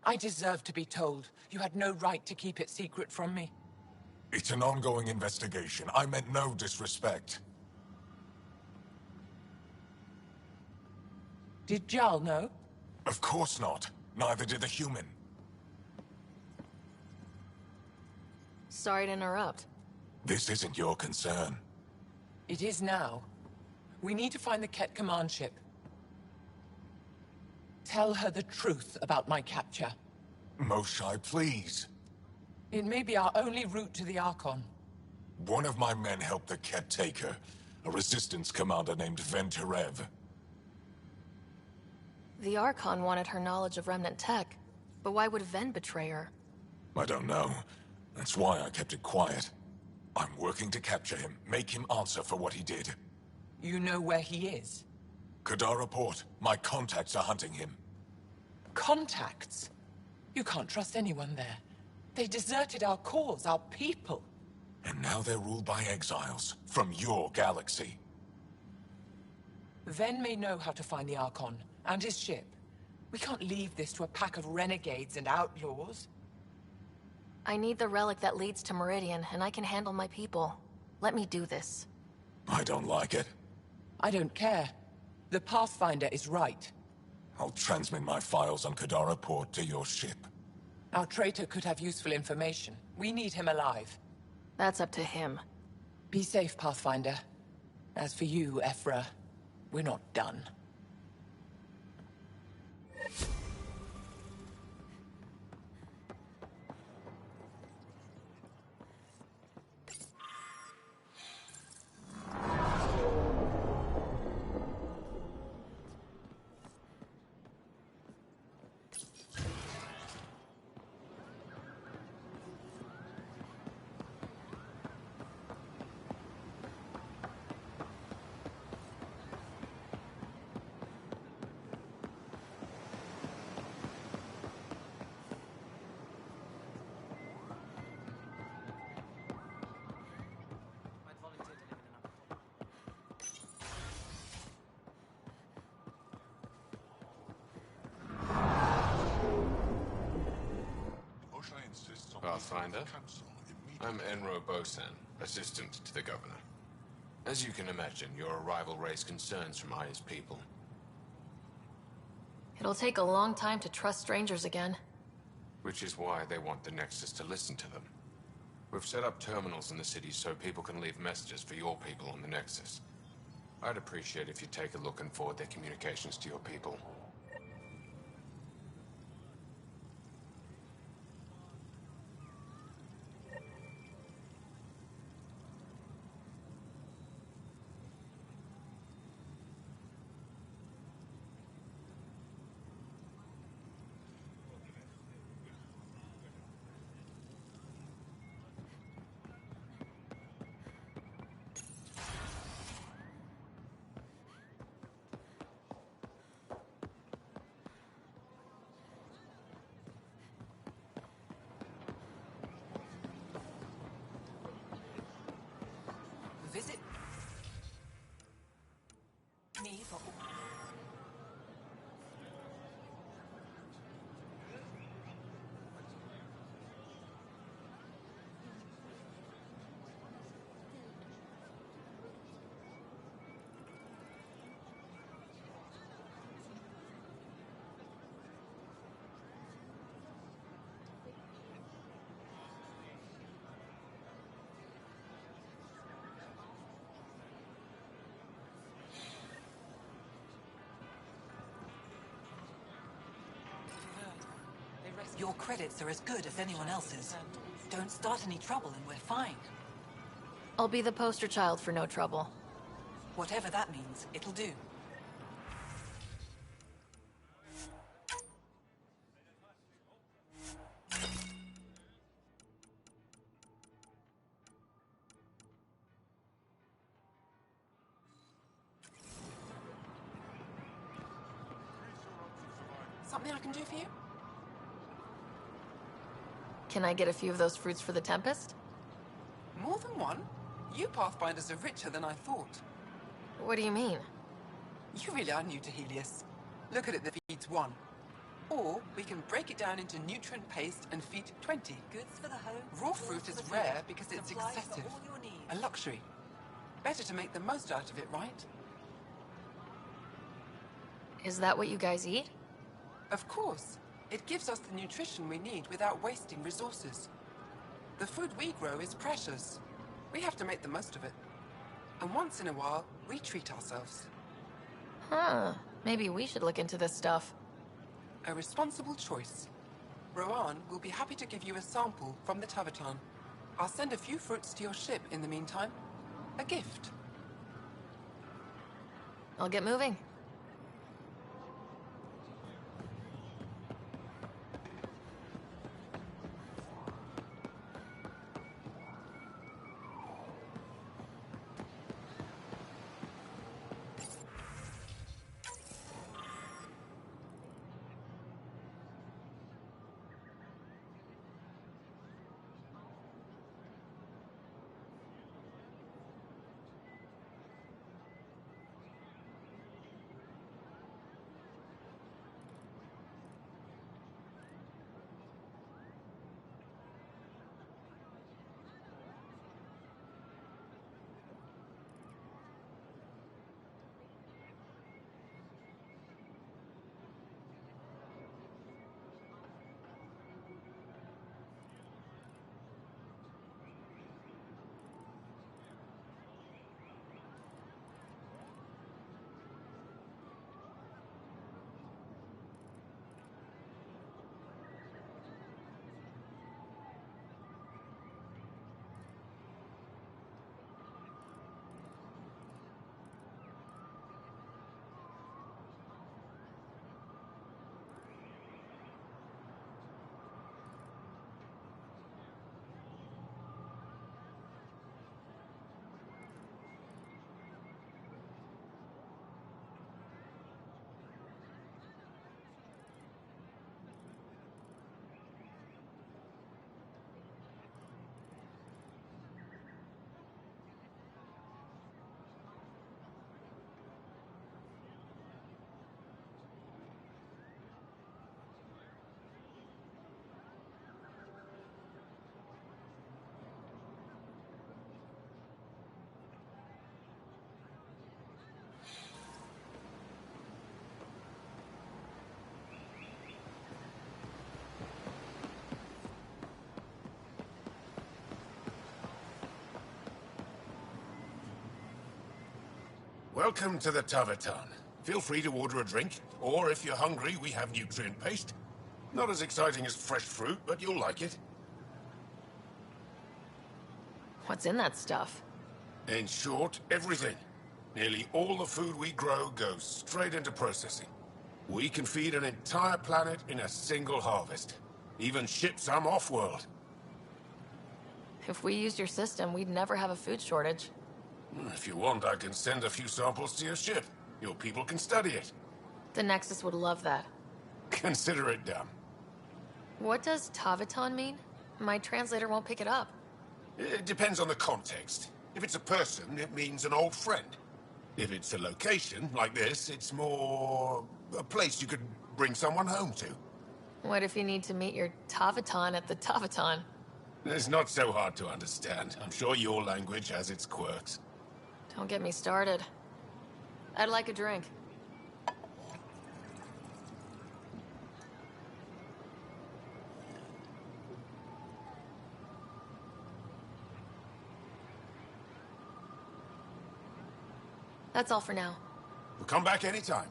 I deserve to be told. You had no right to keep it secret from me. It's an ongoing investigation. I meant no disrespect. Did Jarl know? Of course not. Neither did the human. Sorry to interrupt. This isn't your concern. It is now. We need to find the Ket command ship. Tell her the truth about my capture. Moshai, please. It may be our only route to the Archon. One of my men helped the Ket take her. A resistance commander named Venturev. The Archon wanted her knowledge of Remnant tech, but why would Ven betray her? I don't know. That's why I kept it quiet. I'm working to capture him, make him answer for what he did. You know where he is? Kadara Port. My contacts are hunting him. Contacts? You can't trust anyone there. They deserted our cause, our people. And now they're ruled by exiles from your galaxy. Ven may know how to find the Archon and his ship. We can't leave this to a pack of renegades and outlaws. I need the relic that leads to Meridian, and I can handle my people. Let me do this. I don't like it. I don't care. The Pathfinder is right. I'll transmit my files on Kadara Port to your ship. Our traitor could have useful information. We need him alive. That's up to him. Be safe, Pathfinder. As for you, Ephra, we're not done. Pathfinder. I'm Enro Bosan, assistant to the governor. As you can imagine, your arrival raised concerns from Aya's people. It'll take a long time to trust strangers again. Which is why they want the Nexus to listen to them. We've set up terminals in the city so people can leave messages for your people on the Nexus. I'd appreciate if you take a look and forward their communications to your people. Visit me for... Your credits are as good as anyone else's. Don't start any trouble and we're fine. I'll be the poster child for no trouble. Whatever that means, it'll do. Something I can do for you? Can I get a few of those fruits for the Tempest? More than one? You Pathfinders are richer than I thought. What do you mean? You really are new to Helios. Look at it that feeds 1. Or we can break it down into nutrient paste and feed 20. Goods for the home. Raw fruit is rare because it's excessive. A luxury. Better to make the most out of it, right? Is that what you guys eat? Of course. It gives us the nutrition we need without wasting resources. The food we grow is precious. We have to make the most of it. And once in a while, we treat ourselves. Huh. Maybe we should look into this stuff. A responsible choice. Rowan will be happy to give you a sample from the Tavatan. I'll send a few fruits to your ship in the meantime. A gift. I'll get moving. Welcome to the Tavertan. Feel free to order a drink, or if you're hungry, we have nutrient paste. Not as exciting as fresh fruit, but you'll like it. What's in that stuff? In short, everything. Nearly all the food we grow goes straight into processing. We can feed an entire planet in a single harvest. Even ship some off-world. If we used your system, we'd never have a food shortage. If you want, I can send a few samples to your ship. Your people can study it. The Nexus would love that. Consider it done. What does Taviton mean? My translator won't pick it up. It depends on the context. If it's a person, it means an old friend. If it's a location, like this, it's more... a place you could bring someone home to. What if you need to meet your Taviton at the Taviton? It's not so hard to understand. I'm sure your language has its quirks. Don't get me started. I'd like a drink. That's all for now. We'll come back anytime.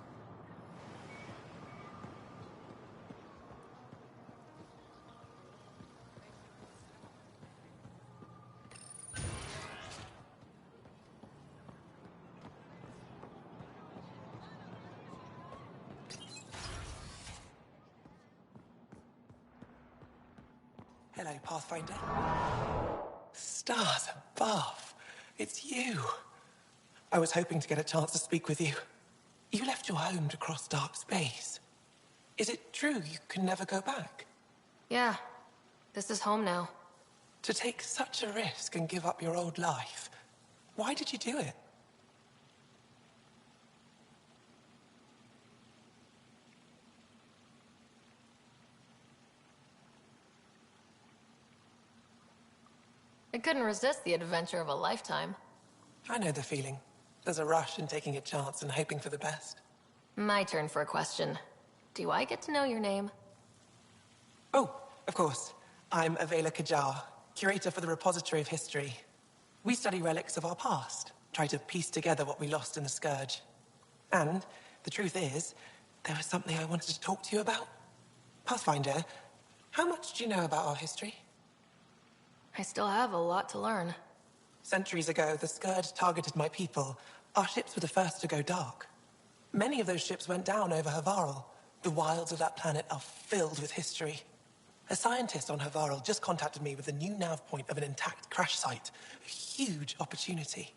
Hello, Pathfinder. Stars above. It's you. I was hoping to get a chance to speak with you. You left your home to cross dark space. Is it true you can never go back? Yeah. This is home now. To take such a risk and give up your old life, why did you do it? I couldn't resist the adventure of a lifetime. I know the feeling. There's a rush in taking a chance and hoping for the best. My turn for a question. Do I get to know your name? Oh, of course. I'm Avela Kajar, curator for the Repository of History. We study relics of our past, try to piece together what we lost in the Scourge. And the truth is, there was something I wanted to talk to you about. Pathfinder, how much do you know about our history? I still have a lot to learn. Centuries ago, the Scourge targeted my people. Our ships were the first to go dark. Many of those ships went down over Havarl. The wilds of that planet are filled with history. A scientist on Havarl just contacted me with a new nav point of an intact crash site. A huge opportunity.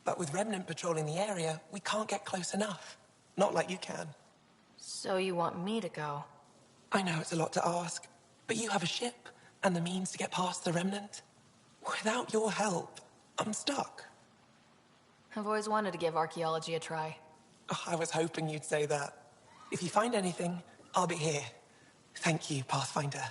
But with Remnant patrolling the area, we can't get close enough. Not like you can. So you want me to go? I know it's a lot to ask, but you have a ship and the means to get past the Remnant. Without your help, I'm stuck. I've always wanted to give archaeology a try. Oh, I was hoping you'd say that. If you find anything, I'll be here. Thank you, Pathfinder.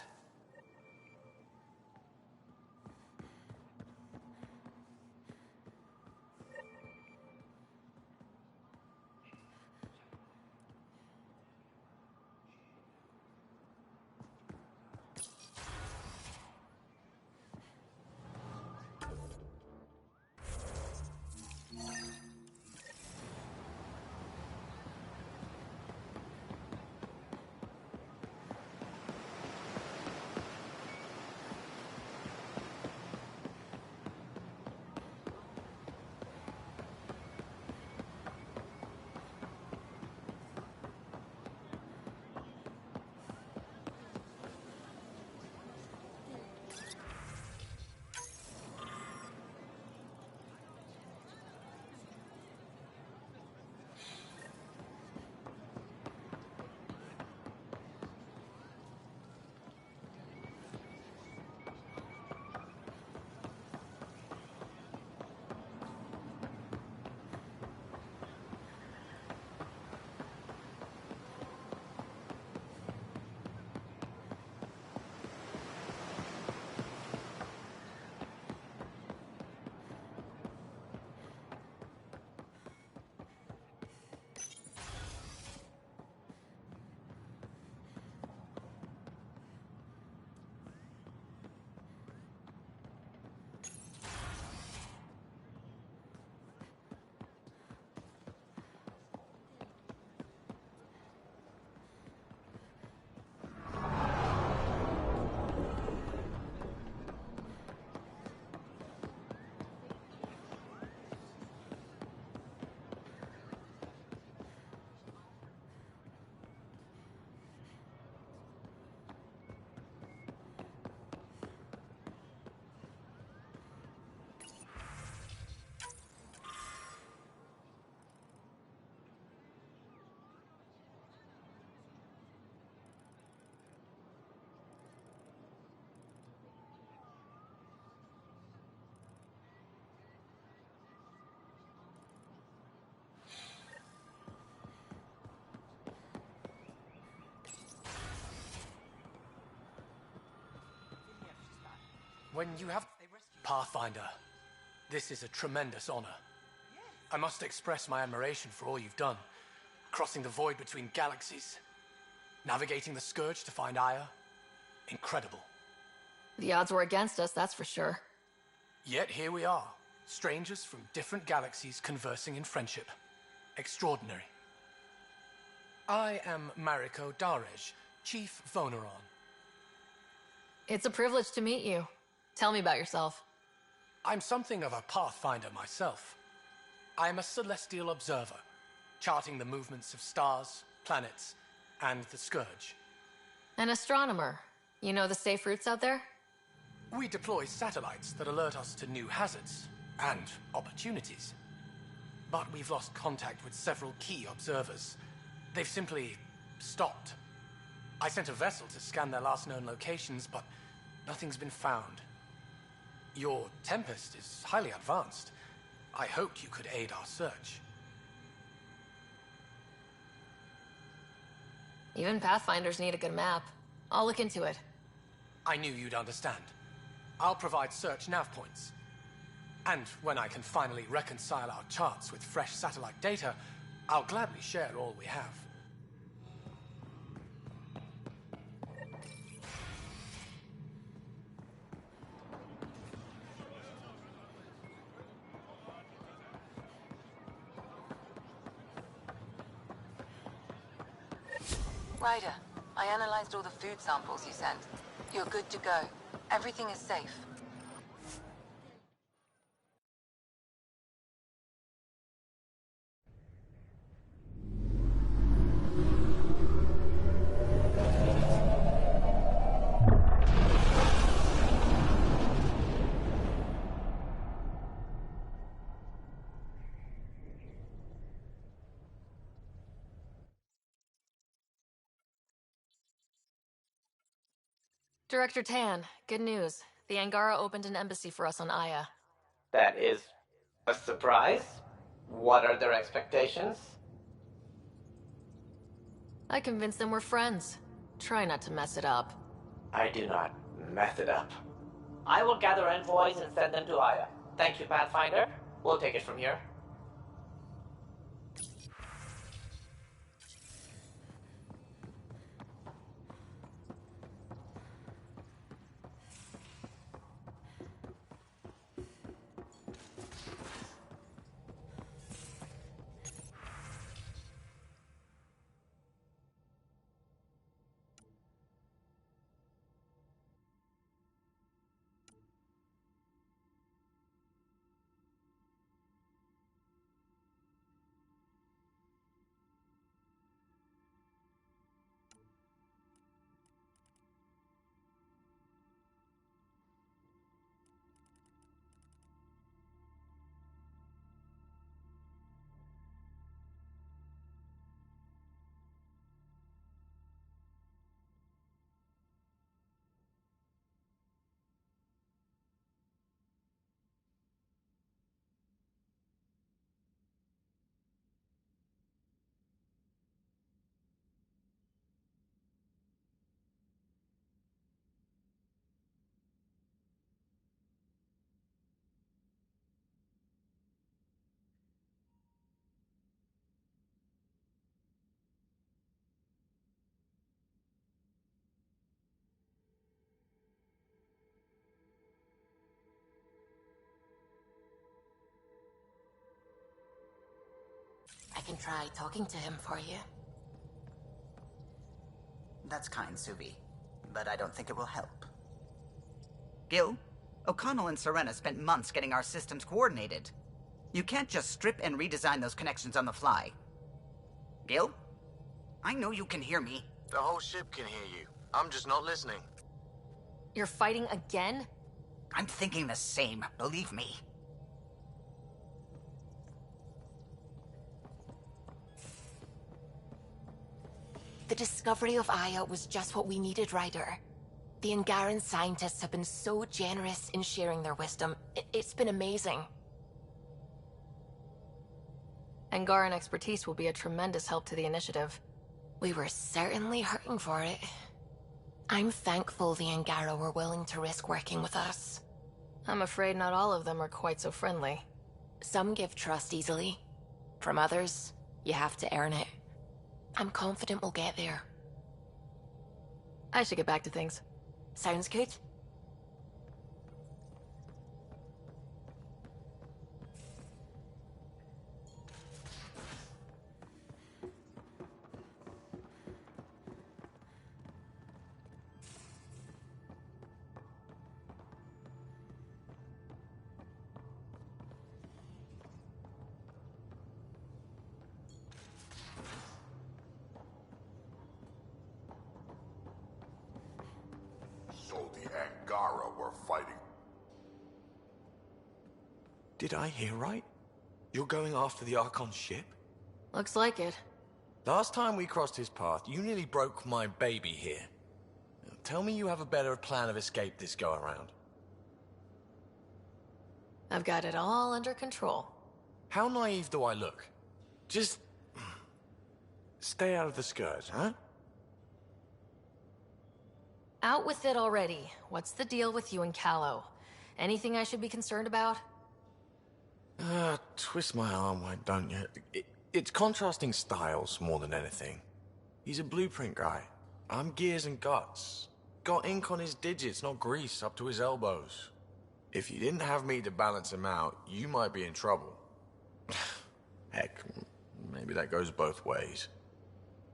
When you have... Pathfinder, this is a tremendous honor. I must express my admiration for all you've done. Crossing the void between galaxies. Navigating the Scourge to find Aya. Incredible. The odds were against us, that's for sure. Yet here we are. Strangers from different galaxies conversing in friendship. Extraordinary. I am Mariko Darej, Chief Voneron. It's a privilege to meet you. Tell me about yourself. I'm something of a pathfinder myself. I'm a celestial observer, charting the movements of stars, planets, and the Scourge. An astronomer. You know the safe routes out there? We deploy satellites that alert us to new hazards and opportunities. But we've lost contact with several key observers. They've simply stopped. I sent a vessel to scan their last known locations, but nothing's been found. Your Tempest is highly advanced. I hoped you could aid our search. Even Pathfinders need a good map. I'll look into it. I knew you'd understand. I'll provide search nav points. And when I can finally reconcile our charts with fresh satellite data, I'll gladly share all we have. Ryder, I analyzed all the food samples you sent. You're good to go. Everything is safe. Director Tan, good news. The Angara opened an embassy for us on Aya. That is a surprise? What are their expectations? I convinced them we're friends. Try not to mess it up. I do not mess it up. I will gather envoys and send them to Aya. Thank you, Pathfinder. We'll take it from here. I can try talking to him for you. That's kind, Suvi, but I don't think it will help. Gil, O'Connell and Serena spent months getting our systems coordinated. You can't just strip and redesign those connections on the fly. Gil? I know you can hear me. The whole ship can hear you. I'm just not listening. You're fighting again? I'm thinking the same, believe me. The discovery of Aya was just what we needed, Ryder. The Angaran scientists have been so generous in sharing their wisdom. It's been amazing. Angaran expertise will be a tremendous help to the initiative. We were certainly hurting for it. I'm thankful the Angara were willing to risk working with us. I'm afraid not all of them are quite so friendly. Some give trust easily. From others, you have to earn it. I'm confident we'll get there. I should get back to things. Sounds good. So the Angara were fighting. Did I hear right? You're going after the Archon ship? Looks like it. Last time we crossed his path, you nearly broke my baby here. Tell me you have a better plan of escape this go-around. I've got it all under control. How naive do I look? Just... stay out of the Scourge, huh? Out with it already. What's the deal with you and Callow? Anything I should be concerned about? Twist my arm, why don't you? It's contrasting styles more than anything. He's a blueprint guy. I'm gears and guts. Got ink on his digits, not grease up to his elbows. If you didn't have me to balance him out, you might be in trouble. Heck, maybe that goes both ways.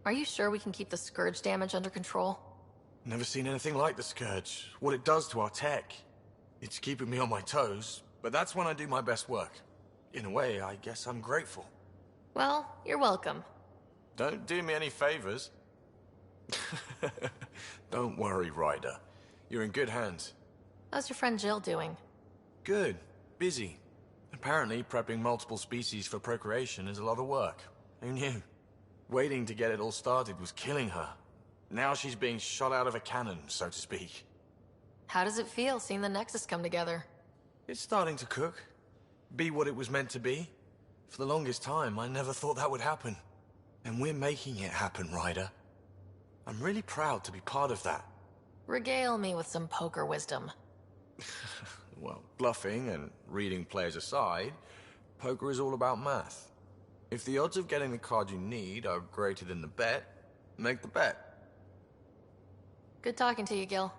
Are you sure we can keep the Scourge damage under control? Never seen anything like the Scourge. What it does to our tech. It's keeping me on my toes, but that's when I do my best work. In a way, I guess I'm grateful. Well, you're welcome. Don't do me any favors. Don't worry, Ryder. You're in good hands. How's your friend Jill doing? Good. Busy. Apparently, prepping multiple species for procreation is a lot of work. Who knew? Waiting to get it all started was killing her. Now she's being shot out of a cannon, so to speak. How does it feel seeing the Nexus come together? It's starting to cook. Be what it was meant to be. For the longest time, I never thought that would happen. And we're making it happen, Ryder. I'm really proud to be part of that. Regale me with some poker wisdom. Well, bluffing and reading players aside, poker is all about math. If the odds of getting the card you need are greater than the bet, make the bet. Good talking to you, Gil.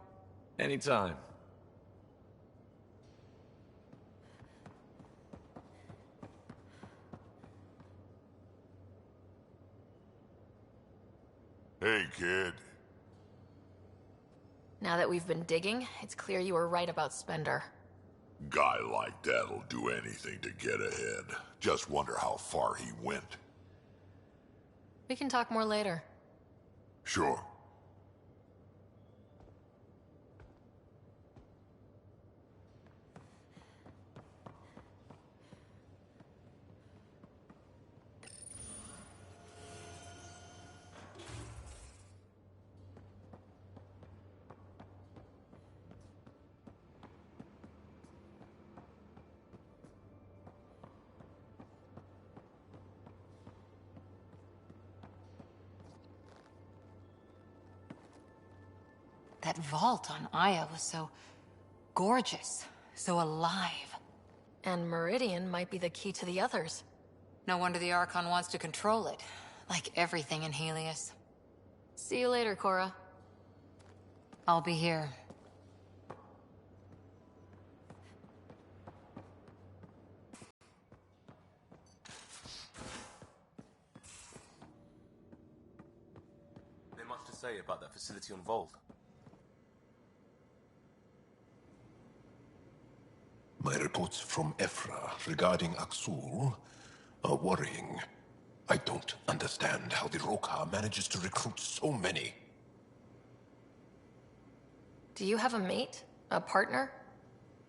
Anytime. Hey, kid. Now that we've been digging, it's clear you were right about Spender. Guy like that'll do anything to get ahead. Just wonder how far he went. We can talk more later. Sure. That vault on Aya was so gorgeous, so alive. And Meridian might be the key to the others. No wonder the Archon wants to control it, like everything in Helios. See you later, Cora. I'll be here. There's much to say about that facility on Volt. My reports from Ephra regarding Aksul are worrying. I don't understand how the Rokar manages to recruit so many. Do you have a mate? A partner?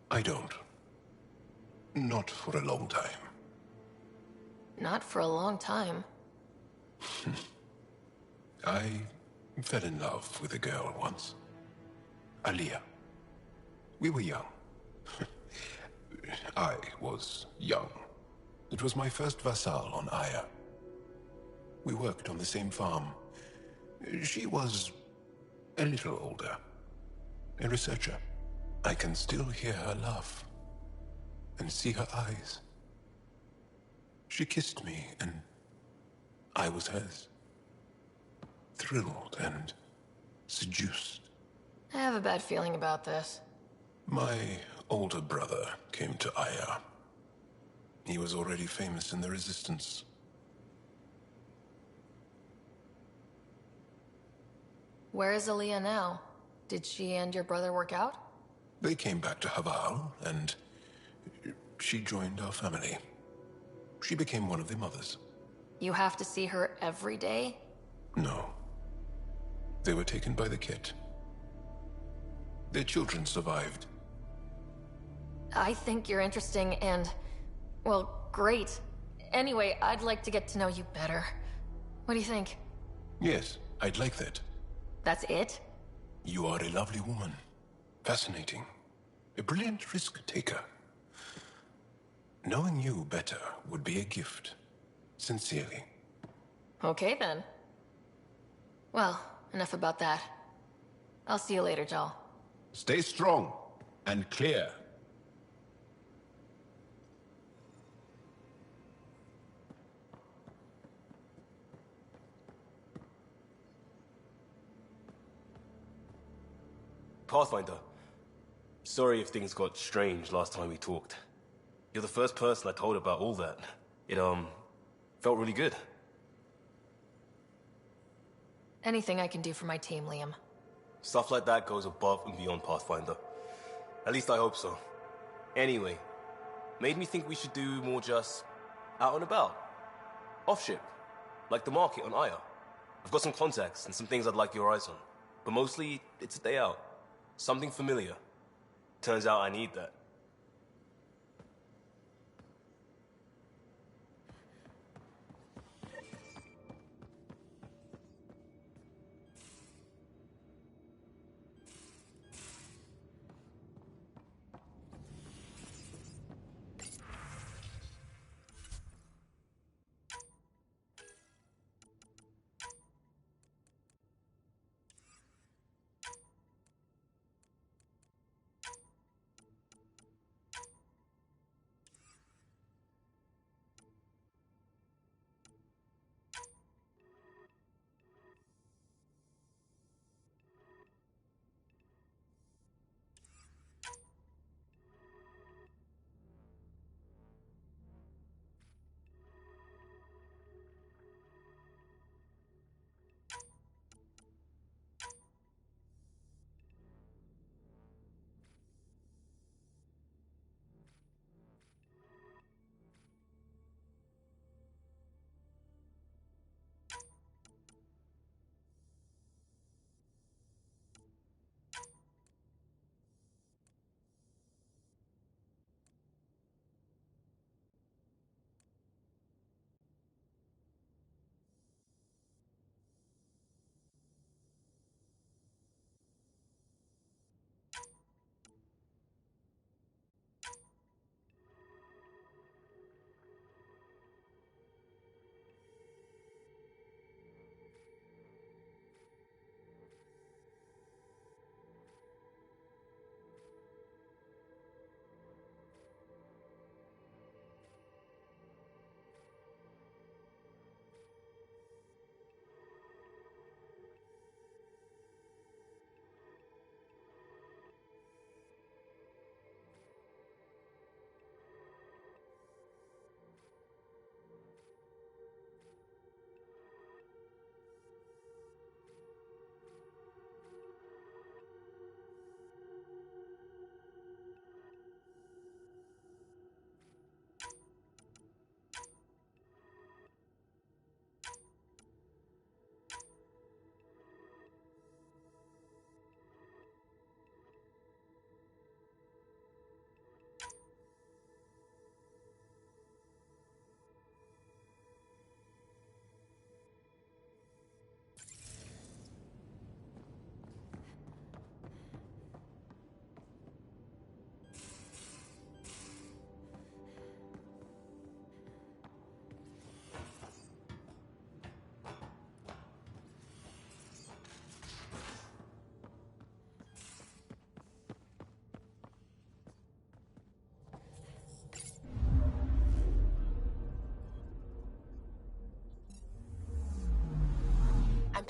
I don't. Not for a long time. Not for a long time. I fell in love with a girl once. Aliyah. We were young. I was young. It was my first vassal on Aya. We worked on the same farm. She was a little older. A researcher. I can still hear her laugh and see her eyes. She kissed me, and I was hers. Thrilled and seduced. I have a bad feeling about this. My older brother came to Aya. He was already famous in the Resistance. Where is Aaliyah now? Did she and your brother work out? They came back to Haval, and she joined our family. She became one of the mothers. You have to see her every day? No. They were taken by the Kett. Their children survived. I think you're interesting and, well, great. Anyway, I'd like to get to know you better. What do you think? Yes, I'd like that. That's it? You are a lovely woman. Fascinating. A brilliant risk-taker. Knowing you better would be a gift. Sincerely. Okay, then. Well, enough about that. I'll see you later, Jal. Stay strong and clear. Pathfinder, sorry if things got strange last time we talked. You're the first person I told about all that. It, felt really good. Anything I can do for my team, Liam. Stuff like that goes above and beyond Pathfinder. At least I hope so. Anyway, made me think we should do more just out and about. Off-ship, like the market on Aya. I've got some contacts and some things I'd like your eyes on. But mostly, it's a day out. Something familiar. Turns out I need that.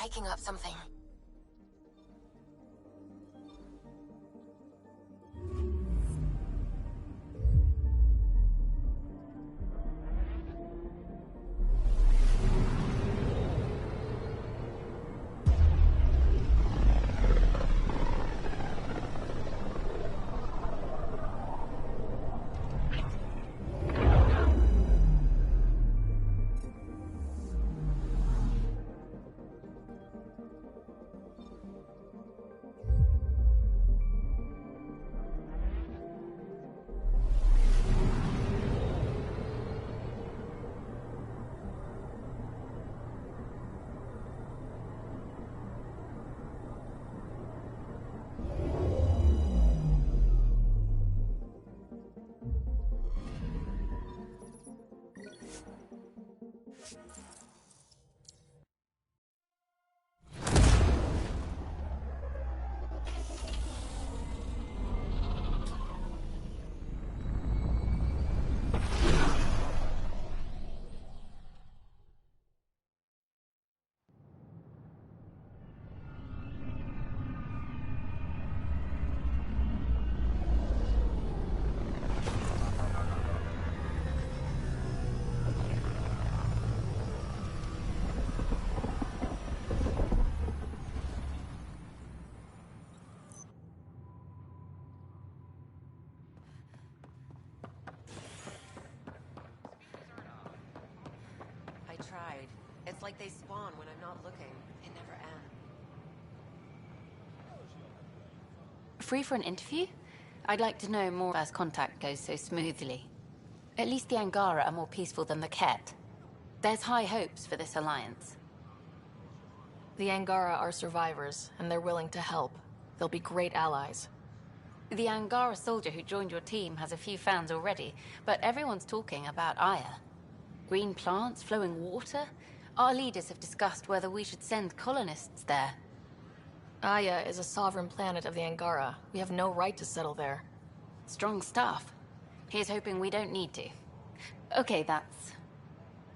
picking up something. I tried. It's like they spawn when I'm not looking. They never end. Free for an interview? I'd like to know more as contact goes so smoothly. At least the Angara are more peaceful than the Ket. There's high hopes for this alliance. The Angara are survivors, and they're willing to help. They'll be great allies. The Angara soldier who joined your team has a few fans already, but everyone's talking about Aya. Green plants, flowing water? Our leaders have discussed whether we should send colonists there. Aya is a sovereign planet of the Angara. We have no right to settle there. Strong stuff. Here's hoping we don't need to. Okay, that's...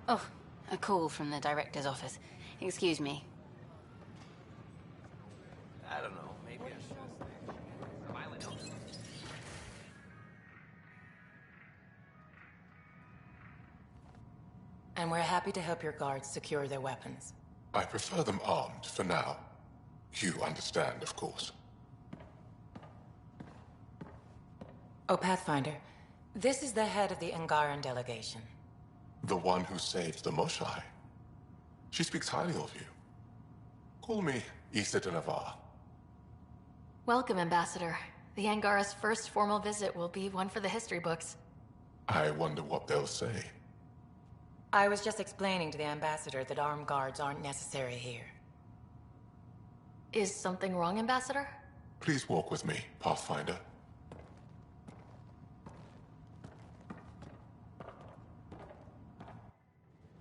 Oh, a call from the director's office. Excuse me. I don't know, maybe I should. And we're happy to help your guards secure their weapons. I prefer them armed for now. You understand, of course. Oh, Pathfinder, this is the head of the Angaran delegation. The one who saved the Moshai. She speaks highly of you. Call me Issa de Navarre. Welcome, Ambassador. The Angara's first formal visit will be one for the history books. I wonder what they'll say. I was just explaining to the Ambassador that armed guards aren't necessary here. Is something wrong, Ambassador? Please walk with me, Pathfinder.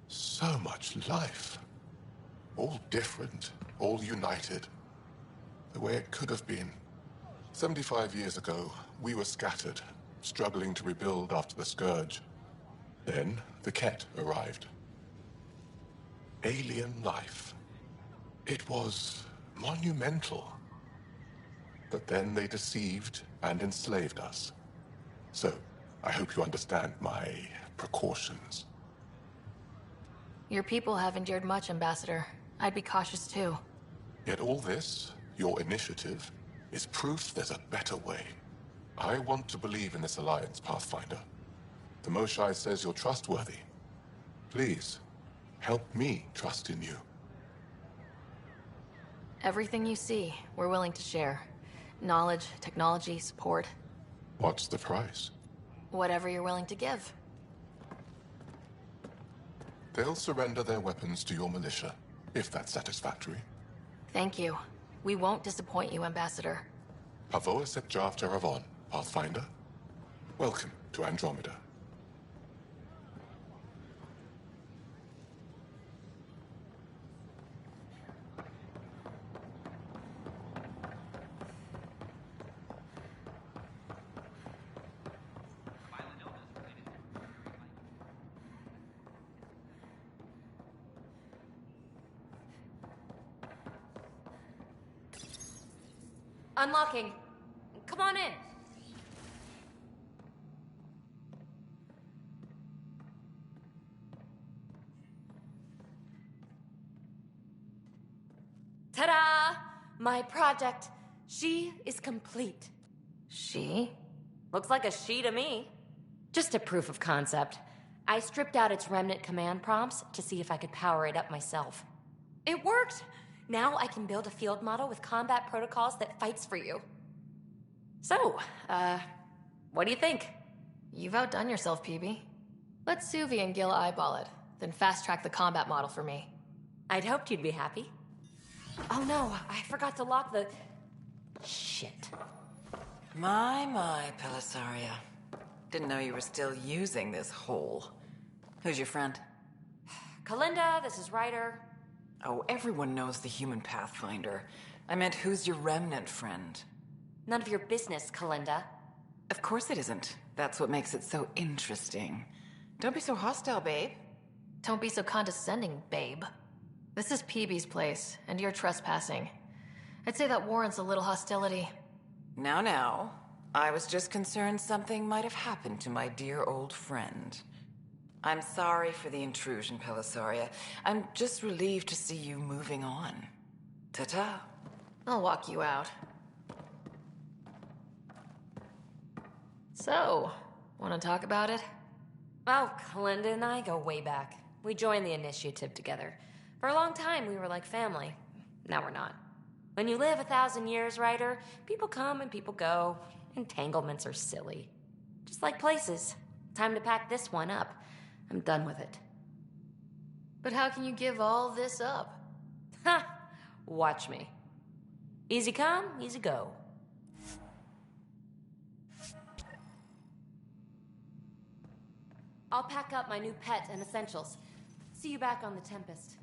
So much life. All different, all united. The way it could have been. 75 years ago, we were scattered, struggling to rebuild after the Scourge. Then, the Ket arrived. Alien life. It was monumental. But then they deceived and enslaved us. So, I hope you understand my precautions. Your people have endured much, Ambassador. I'd be cautious too. Yet all this, your initiative, is proof there's a better way. I want to believe in this alliance, Pathfinder. The Moshai says you're trustworthy. Please, help me trust in you. Everything you see, we're willing to share. Knowledge, technology, support. What's the price? Whatever you're willing to give. They'll surrender their weapons to your militia, if that's satisfactory. Thank you. We won't disappoint you, Ambassador. Pavoa set Jav Jaravon, Pathfinder. Welcome to Andromeda. Unlocking. Come on in. Ta-da! My project. She is complete. She? Looks like a she to me. Just a proof of concept. I stripped out its remnant command prompts to see if I could power it up myself. It worked! Now I can build a field model with combat protocols that fights for you. So, what do you think? You've outdone yourself, PB. Let Suvi and Gil eyeball it, then fast-track the combat model for me. I'd hoped you'd be happy. Oh no, I forgot to lock the... Shit. My, Pelisaria. Didn't know you were still using this hole. Who's your friend? Kalinda, this is Ryder. Oh, everyone knows the human Pathfinder. I meant, who's your remnant friend? None of your business, Kalinda. Of course it isn't. That's what makes it so interesting. Don't be so hostile, babe. Don't be so condescending, babe. This is PB's place, and you're trespassing. I'd say that warrants a little hostility. Now. I was just concerned something might have happened to my dear old friend. I'm sorry for the intrusion, Pelisaria. I'm just relieved to see you moving on. Ta-ta. I'll walk you out. So, want to talk about it? Oh, Kalinda and I go way back. We joined the initiative together. For a long time, we were like family. Now we're not. When you live 1,000 years, Ryder, people come and people go. Entanglements are silly. Just like places. Time to pack this one up. I'm done with it. But how can you give all this up? Ha! Watch me. Easy come, easy go. I'll pack up my new pet and essentials. See you back on the Tempest.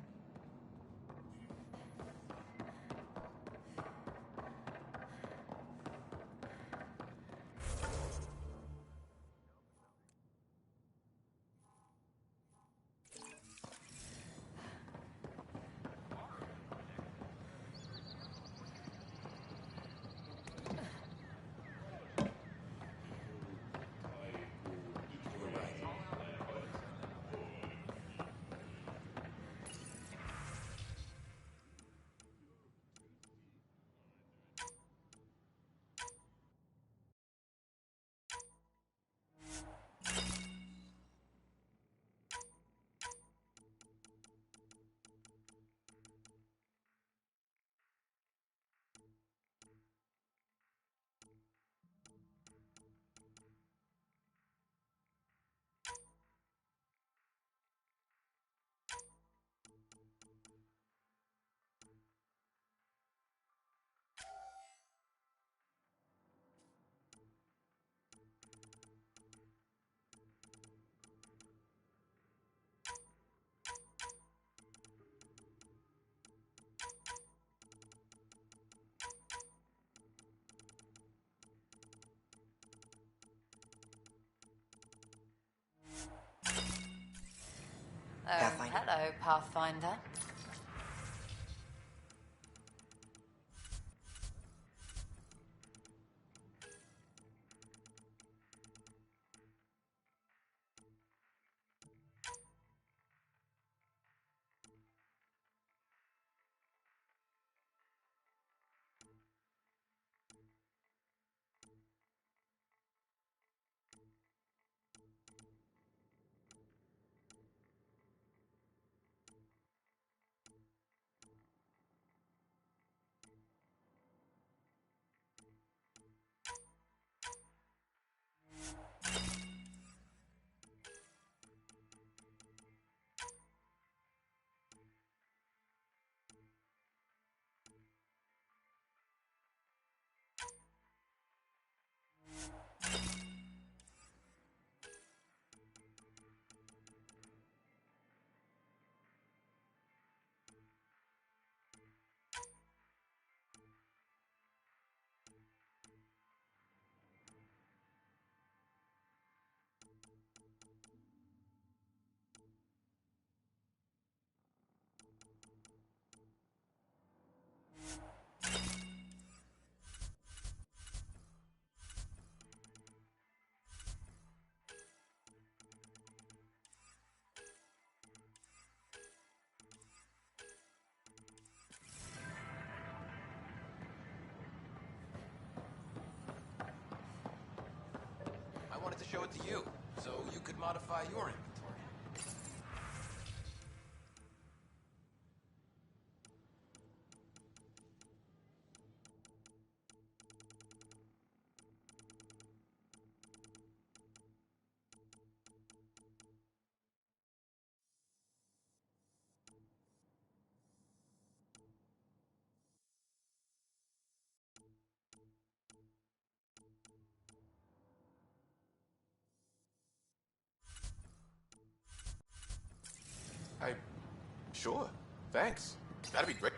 Pathfinder. Hello, Pathfinder. wanted to show it to you, so you could modify your inventory. Sure. Thanks. That'd be great.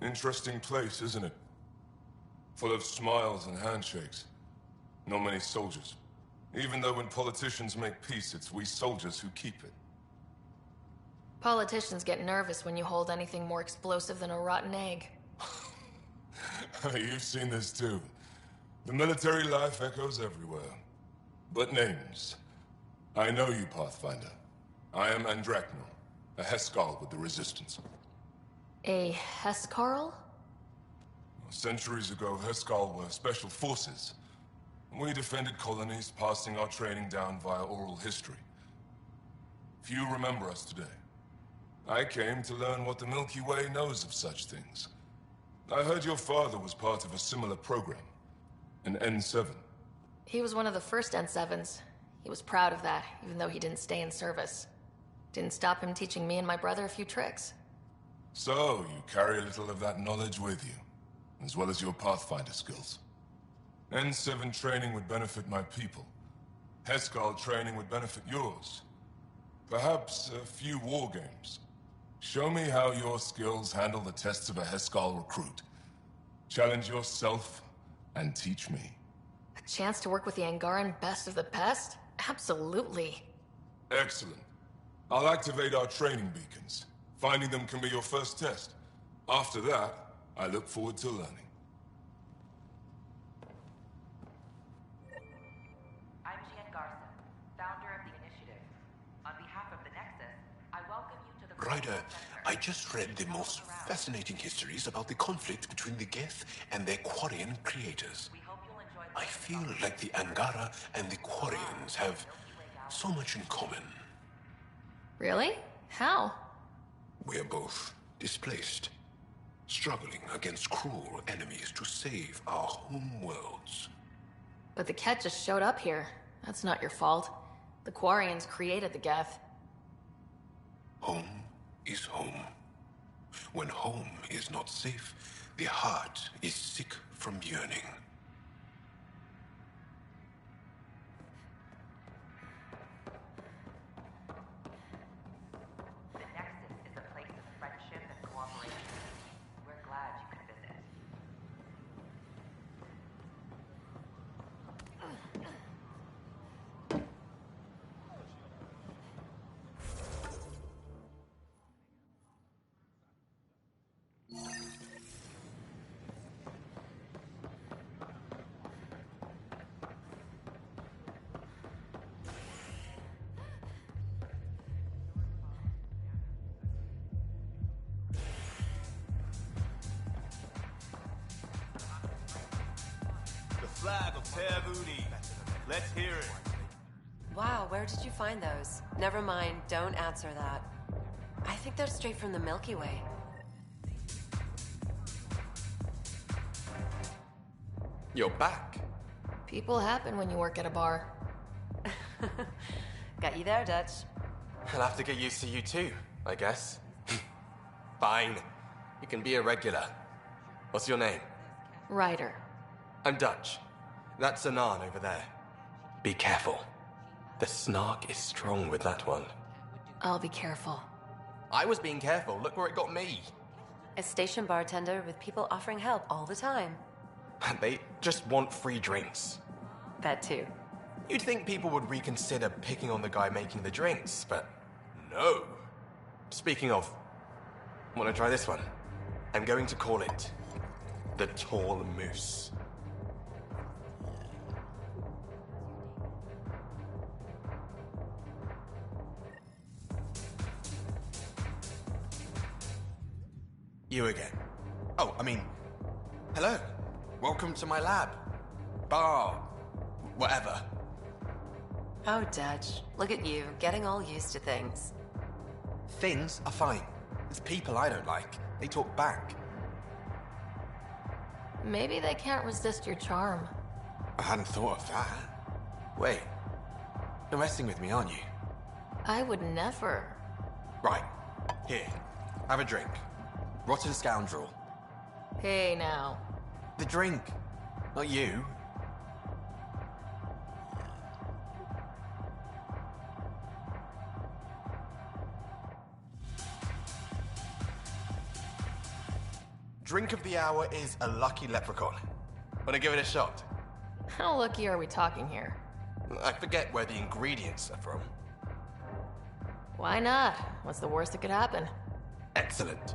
Interesting place, isn't it? Full of smiles and handshakes. Not many soldiers. Even though when politicians make peace, it's we soldiers who keep it. Politicians get nervous when you hold anything more explosive than a rotten egg. You've seen this too. The military life echoes everywhere. But names. I know you, Pathfinder. I am Andraknor, a Heskal with the Resistance. A Hescarl? Centuries ago, Heskal were special forces. We defended colonies, passing our training down via oral history. Few remember us today. I came to learn what the Milky Way knows of such things. I heard your father was part of a similar program, an N7. He was one of the first N7s. He was proud of that, even though he didn't stay in service. Didn't stop him teaching me and my brother a few tricks. So, you carry a little of that knowledge with you, as well as your Pathfinder skills. N7 training would benefit my people. Heskal training would benefit yours. Perhaps a few war games. Show me how your skills handle the tests of a Heskal recruit. Challenge yourself and teach me. A chance to work with the Angaran best of the best? Absolutely. Excellent. I'll activate our training beacons. Finding them can be your first test. After that, I look forward to learning. I'm Gian Garza, founder of the initiative. On behalf of the Nexus, I welcome you to the... Ryder, I just read the most fascinating histories about the conflict between the Geth and their Quarian creators. I feel like the Angara and the Quarians have so much in common. Really? How? We're both displaced, struggling against cruel enemies to save our home worlds. But the Ket just showed up here. That's not your fault. The Quarians created the Geth. Home is home. When home is not safe, the heart is sick from yearning. Flag of Tervuti. Let's hear it. Wow, where did you find those? Never mind, don't answer that. I think they're straight from the Milky Way. You're back. People happen when you work at a bar. Got you there, Dutch. I'll have to get used to you too, I guess. Fine. You can be a regular. What's your name? Ryder. I'm Dutch. That's Anan over there. Be careful. The snark is strong with that one. I'll be careful. I was being careful. Look where it got me. A station bartender with people offering help all the time. And they just want free drinks. That too. You'd think people would reconsider picking on the guy making the drinks, but no. Speaking of, wanna try this one? I'm going to call it the Tall Moose. You again. Oh, I mean, hello. Welcome to my lab. Bar. Whatever. Oh, Dutch. Look at you, getting all used to things. Things are fine. It's people I don't like. They talk back. Maybe they can't resist your charm. I hadn't thought of that. Wait. You're messing with me, aren't you? I would never. Right. Here. Have a drink. Rotten scoundrel. Hey, now. The drink. Not you. Drink of the hour is a lucky leprechaun. Wanna give it a shot? How lucky are we talking here? I forget where the ingredients are from. Why not? What's the worst that could happen? Excellent.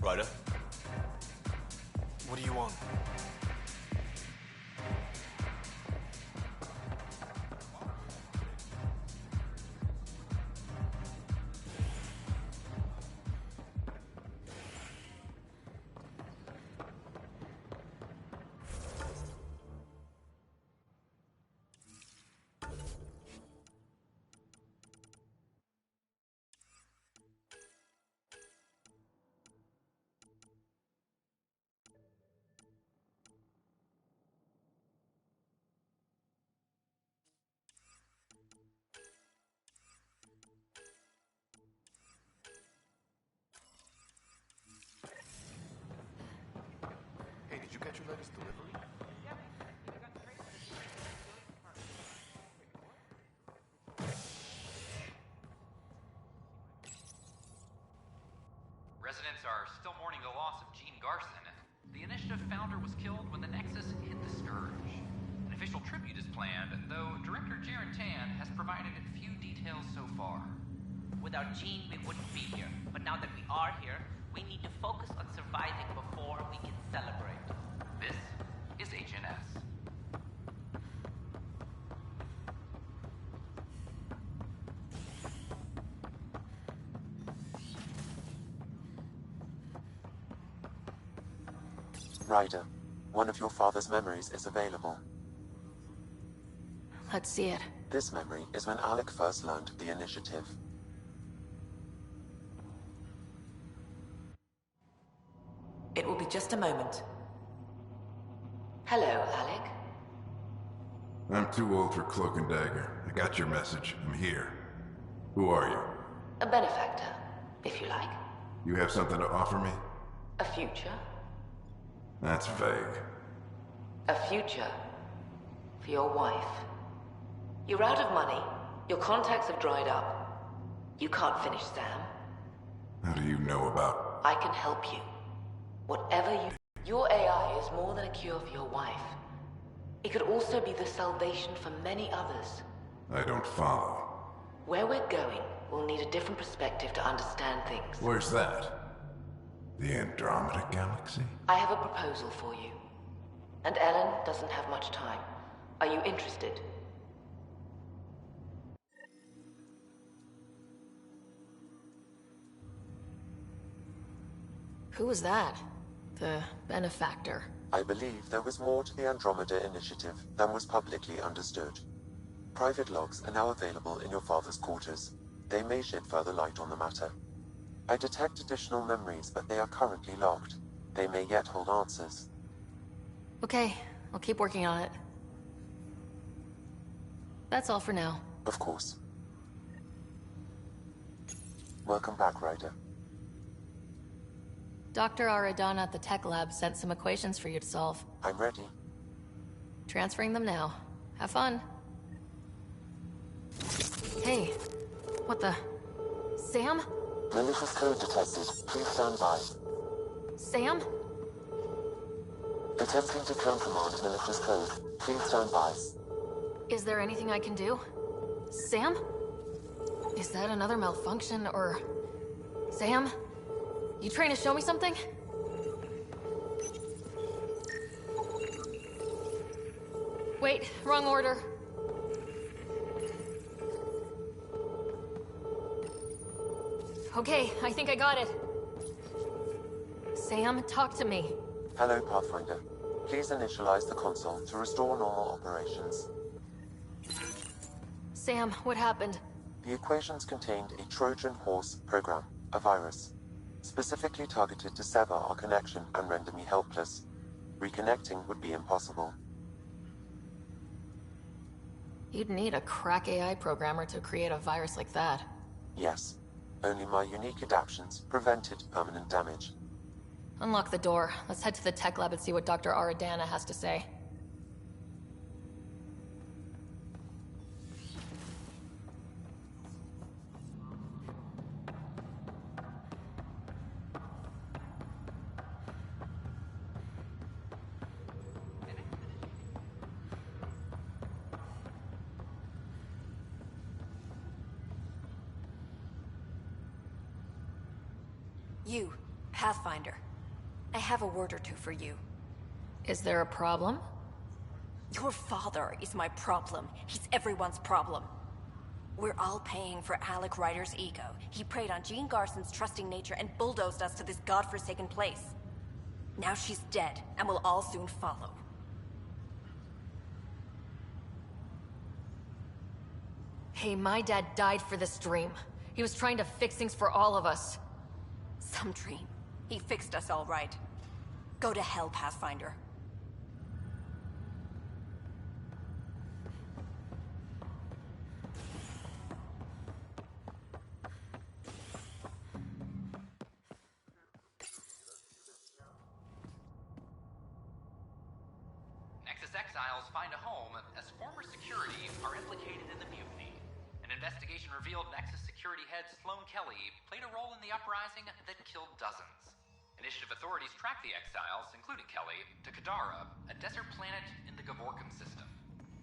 Ryder? What do you want? Hey, did you catch your latest delivery? Residents are still mourning the loss of Gene Garson. The Initiative founder was killed when the Nexus hit the Scourge. An official tribute is planned, though Director Jaren Tan has provided few details so far. Without Gene, we wouldn't be here. But now that we are here, we need to focus on surviving before we can celebrate. This is HNS. Ryder, one of your father's memories is available. Let's see it. This memory is when Alec first learned of the Initiative. It will be just a moment. Hello, Alec. I'm too old for Cloak and Dagger. I got your message. I'm here. Who are you? A benefactor, if you like. You have something to offer me? A future. That's vague. A future for your wife. You're out of money. Your contacts have dried up. You can't finish Sam. How do you know about... I can help you. Whatever you... Your AI is more than a cure for your wife. It could also be the salvation for many others. I don't follow. Where we're going, we'll need a different perspective to understand things. Where's that? The Andromeda Galaxy? I have a proposal for you. And Ellen doesn't have much time. Are you interested? Who was that? The benefactor. I believe there was more to the Andromeda Initiative than was publicly understood. Private logs are now available in your father's quarters. They may shed further light on the matter. I detect additional memories, but they are currently locked. They may yet hold answers. Okay, I'll keep working on it. That's all for now. Of course. Welcome back, Ryder. Dr. Aradana at the tech lab sent some equations for you to solve. I'm ready. Transferring them now. Have fun. Hey, what the... Sam? Malicious code detected. Please stand by. Sam? Attempting to countermand malicious code. Please stand by. Is there anything I can do? Sam? Is that another malfunction, or... Sam? You trying to show me something? Wait, wrong order. Okay, I think I got it. Sam, talk to me. Hello, Pathfinder. Please initialize the console to restore normal operations. Sam, what happened? The equations contained a Trojan horse program, a virus, specifically targeted to sever our connection and render me helpless. Reconnecting would be impossible. You'd need a crack AI programmer to create a virus like that. Yes. Only my unique adaptions prevented permanent damage. Unlock the door. Let's head to the tech lab and see what Dr. Aradana has to say. You, Pathfinder. I have a word or two for you. Is there a problem? Your father is my problem. He's everyone's problem. We're all paying for Alec Ryder's ego. He preyed on Jean Garson's trusting nature and bulldozed us to this godforsaken place. Now she's dead, and we'll all soon follow. Hey, my dad died for this dream. He was trying to fix things for all of us. Some dream. He fixed us all right. Go to hell, Pathfinder. Nexus exiles find a home as former security are implicated in the mutiny. An investigation revealed Nexus security head Sloan Kelly played a role in the uprising that killed dozens. Initiative authorities tracked the exiles, including Kelly, to Kadara, a desert planet in the Gavorkum system.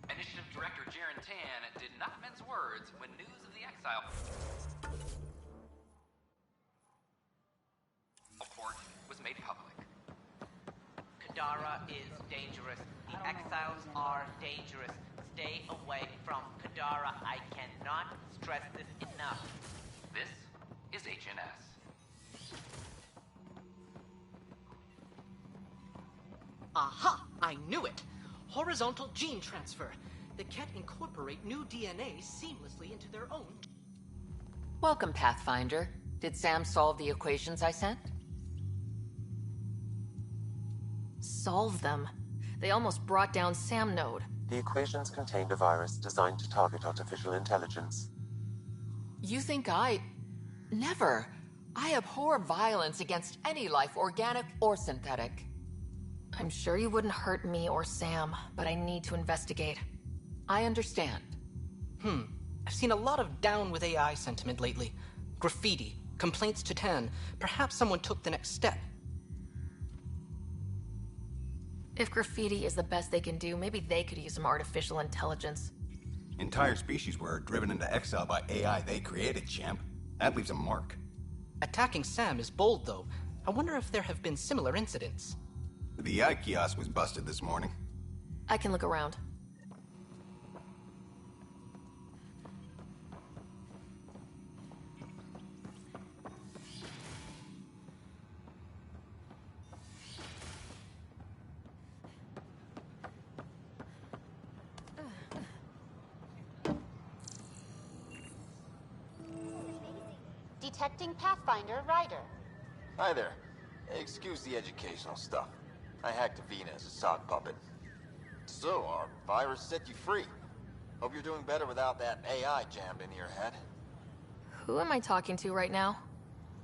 Initiative Director Jaren Tan did not mince words when news of the exile report was made public. Kadara is dangerous. The exiles are dangerous. Stay away from Kadara. I cannot stress this enough. This is HNS. Aha! I knew it! Horizontal gene transfer. The Ket incorporate new DNA seamlessly into their own. Welcome, Pathfinder. Did Sam solve the equations I sent? Solve them? They almost brought down Sam Node. The equations contained a virus designed to target artificial intelligence. You think I... Never. I abhor violence against any life, organic or synthetic. I'm sure you wouldn't hurt me or Sam, but I need to investigate. I understand. I've seen a lot of down with AI sentiment lately. Graffiti, complaints to Tan. Perhaps someone took the next step. If graffiti is the best they can do, maybe they could use some artificial intelligence. Entire species were driven into exile by AI they created, champ. That leaves a mark. Attacking Sam is bold, though. I wonder if there have been similar incidents. The eye kiosk was busted this morning. I can look around. Detecting Pathfinder Ryder. Hi there. Excuse the educational stuff. I hacked Avina as a sock puppet. So, our virus set you free. Hope you're doing better without that AI jammed into your head. Who am I talking to right now?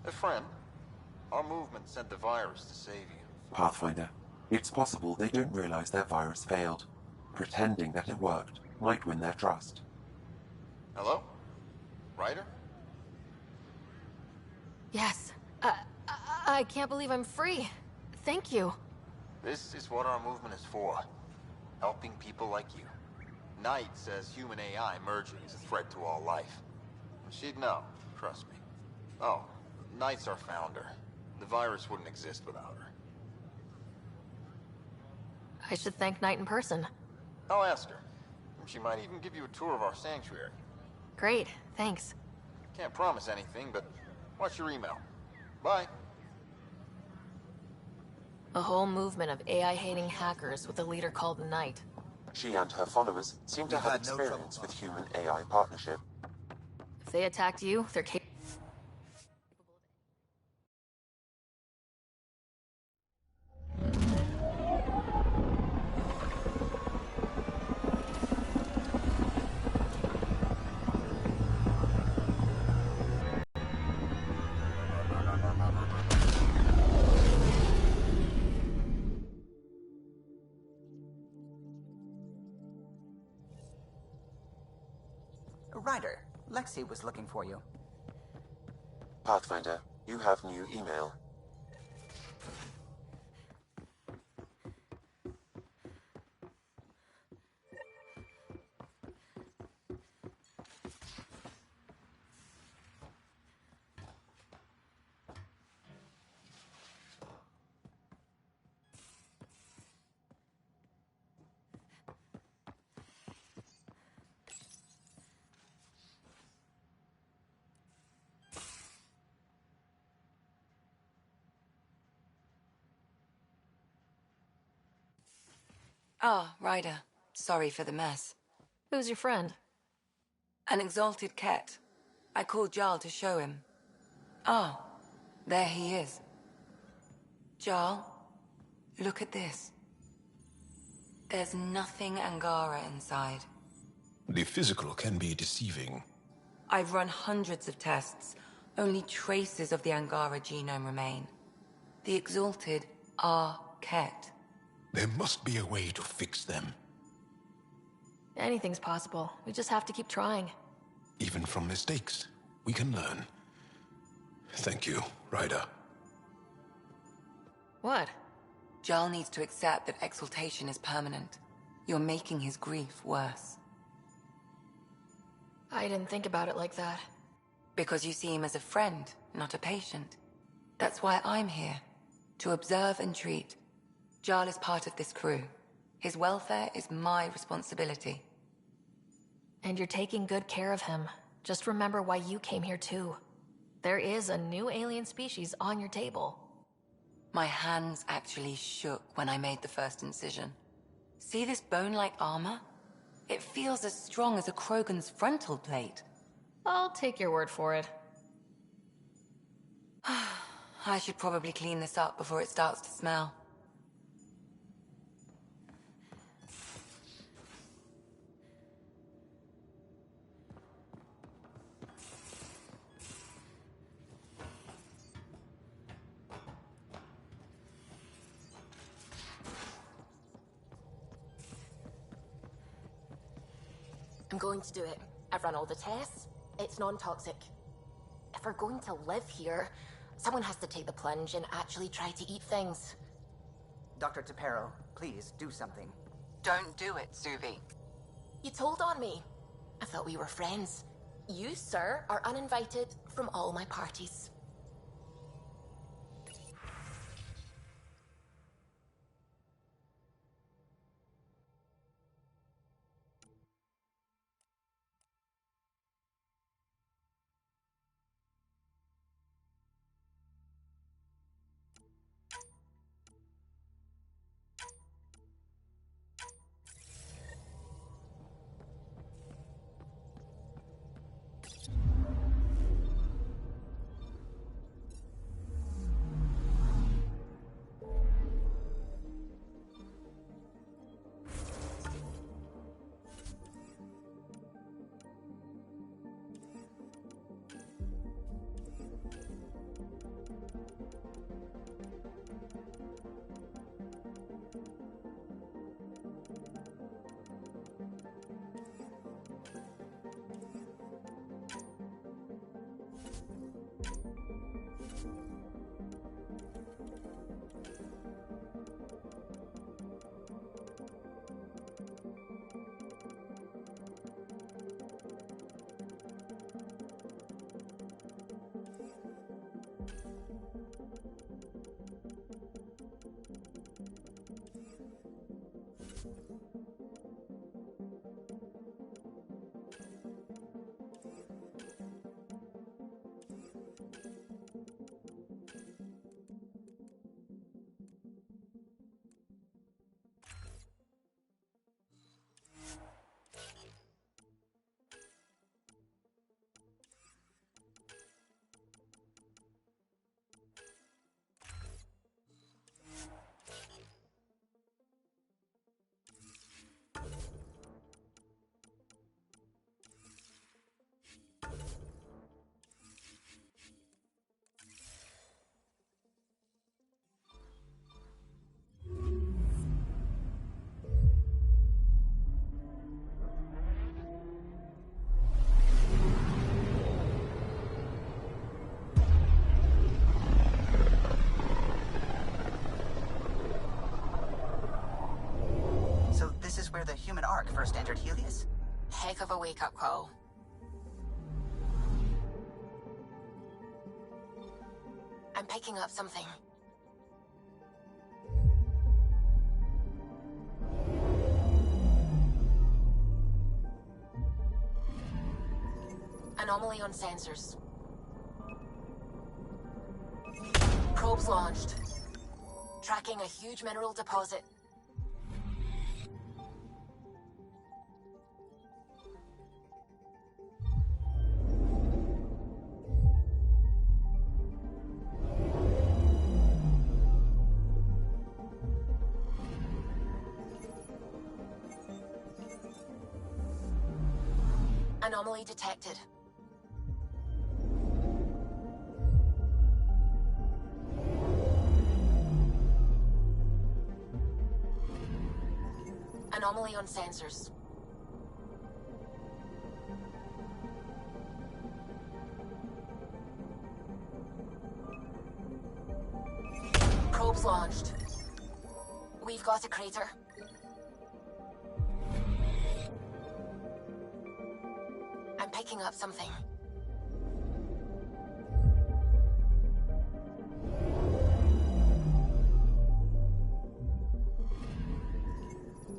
A friend. Our movement sent the virus to save you. Pathfinder, it's possible they don't realize their virus failed. Pretending that it worked might win their trust. Hello? Ryder? Yes. I can't believe I'm free. Thank you. This is what our movement is for. Helping people like you. Knight says human AI merging is a threat to all life. She'd know, trust me. Oh, Knight's our founder. The virus wouldn't exist without her. I should thank Knight in person. I'll ask her. She might even give you a tour of our sanctuary. Great, thanks. Can't promise anything, but watch your email. Bye. A whole movement of AI-hating hackers with a leader called Knight. She and her followers seem to have experience with human-AI partnership. If they attacked you, they're capable. Ryder, Lexi was looking for you. Pathfinder, you have new email. Ah, Ryder. Sorry for the mess. Who's your friend? An exalted Ket. I called Jarl to show him. Ah, there he is. Jarl, look at this. There's nothing Angara inside. The physical can be deceiving. I've run hundreds of tests. Only traces of the Angara genome remain. The exalted are Ket. There must be a way to fix them. Anything's possible. We just have to keep trying. Even from mistakes, we can learn. Thank you, Ryder. What? Jarl needs to accept that exaltation is permanent. You're making his grief worse. I didn't think about it like that. Because you see him as a friend, not a patient. That's why I'm here. To observe and treat. Jarl is part of this crew. His welfare is my responsibility. And you're taking good care of him. Just remember why you came here too. There is a new alien species on your table. My hands actually shook when I made the first incision. See this bone-like armor? It feels as strong as a Krogan's frontal plate. I'll take your word for it. I should probably clean this up before it starts to smell. I'm going to do it. I've run all the tests. It's non-toxic. If we're going to live here, someone has to take the plunge and actually try to eat things. Dr. Tapero, please do something. Don't do it, Suvi. You told on me. I thought we were friends. You, sir, are uninvited from all my parties. Ark first entered Helios? Heck of a wake-up call. I'm picking up something. Anomaly on sensors. Probes launched. Tracking a huge mineral deposit. Anomaly detected. Anomaly on sensors. Probes launched. We've got a crater. I'm picking up something.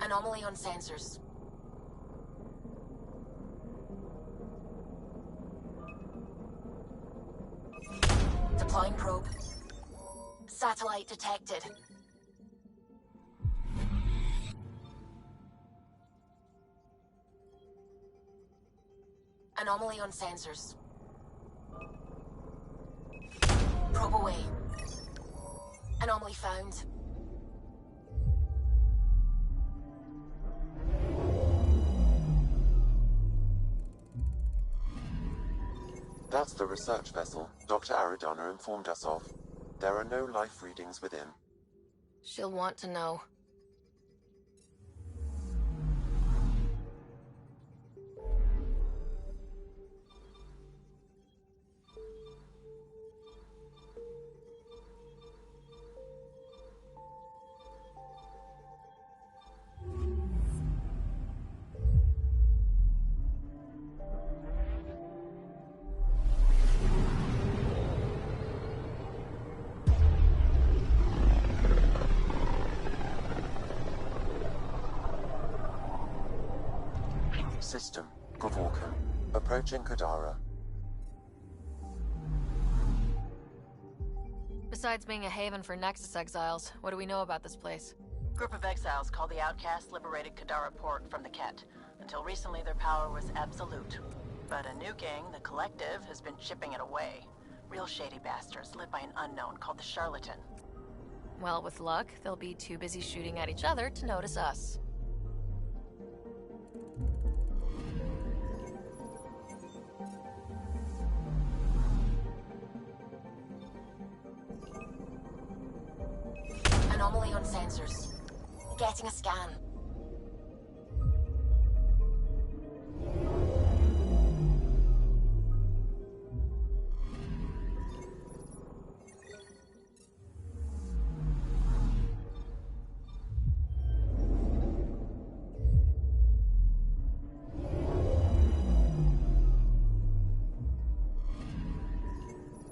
Anomaly on sensors. Deploying probe. Satellite detected. Anomaly on sensors. Probe away. Anomaly found. That's the research vessel Dr. Aridana informed us of. There are no life readings within. She'll want to know. System, Gavorkan. Approaching Kadara. Besides being a haven for Nexus exiles, what do we know about this place? Group of exiles called the Outcasts liberated Kadara Port from the Ket. Until recently, their power was absolute. But a new gang, the Collective, has been chipping it away. Real shady bastards led by an unknown called the Charlatan. Well, with luck, they'll be too busy shooting at each other to notice us. Anomaly on sensors. Getting a scan.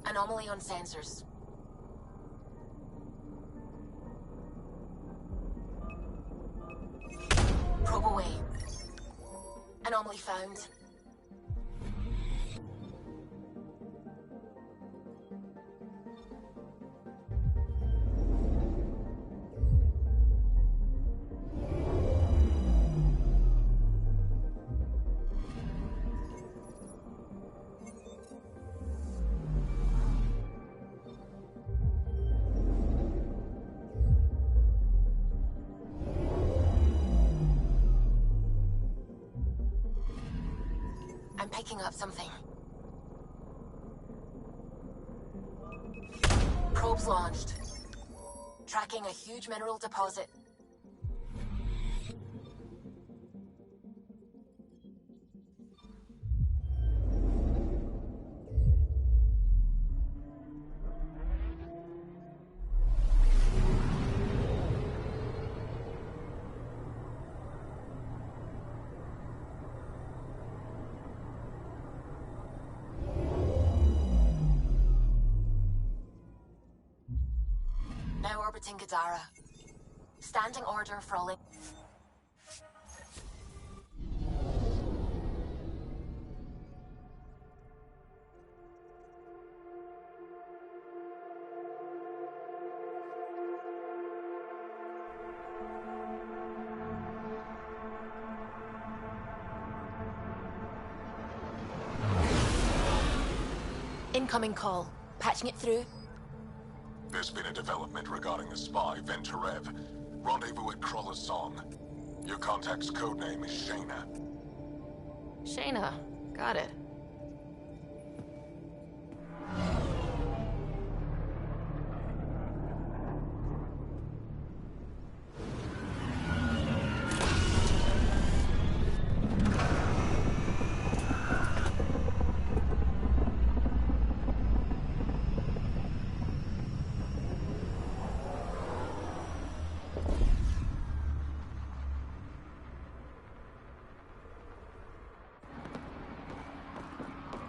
Anomaly on sensors. Probe away. Anomaly found. I'm picking up something. Probes launched. Tracking a huge mineral deposit. orbiting Kadara. Standing order for all... Incoming call. Patching it through. There's been a development regarding the spy, Venturev. Rendezvous at Crawler's Song. Your contact's codename is Shayna. Shayna. Got it.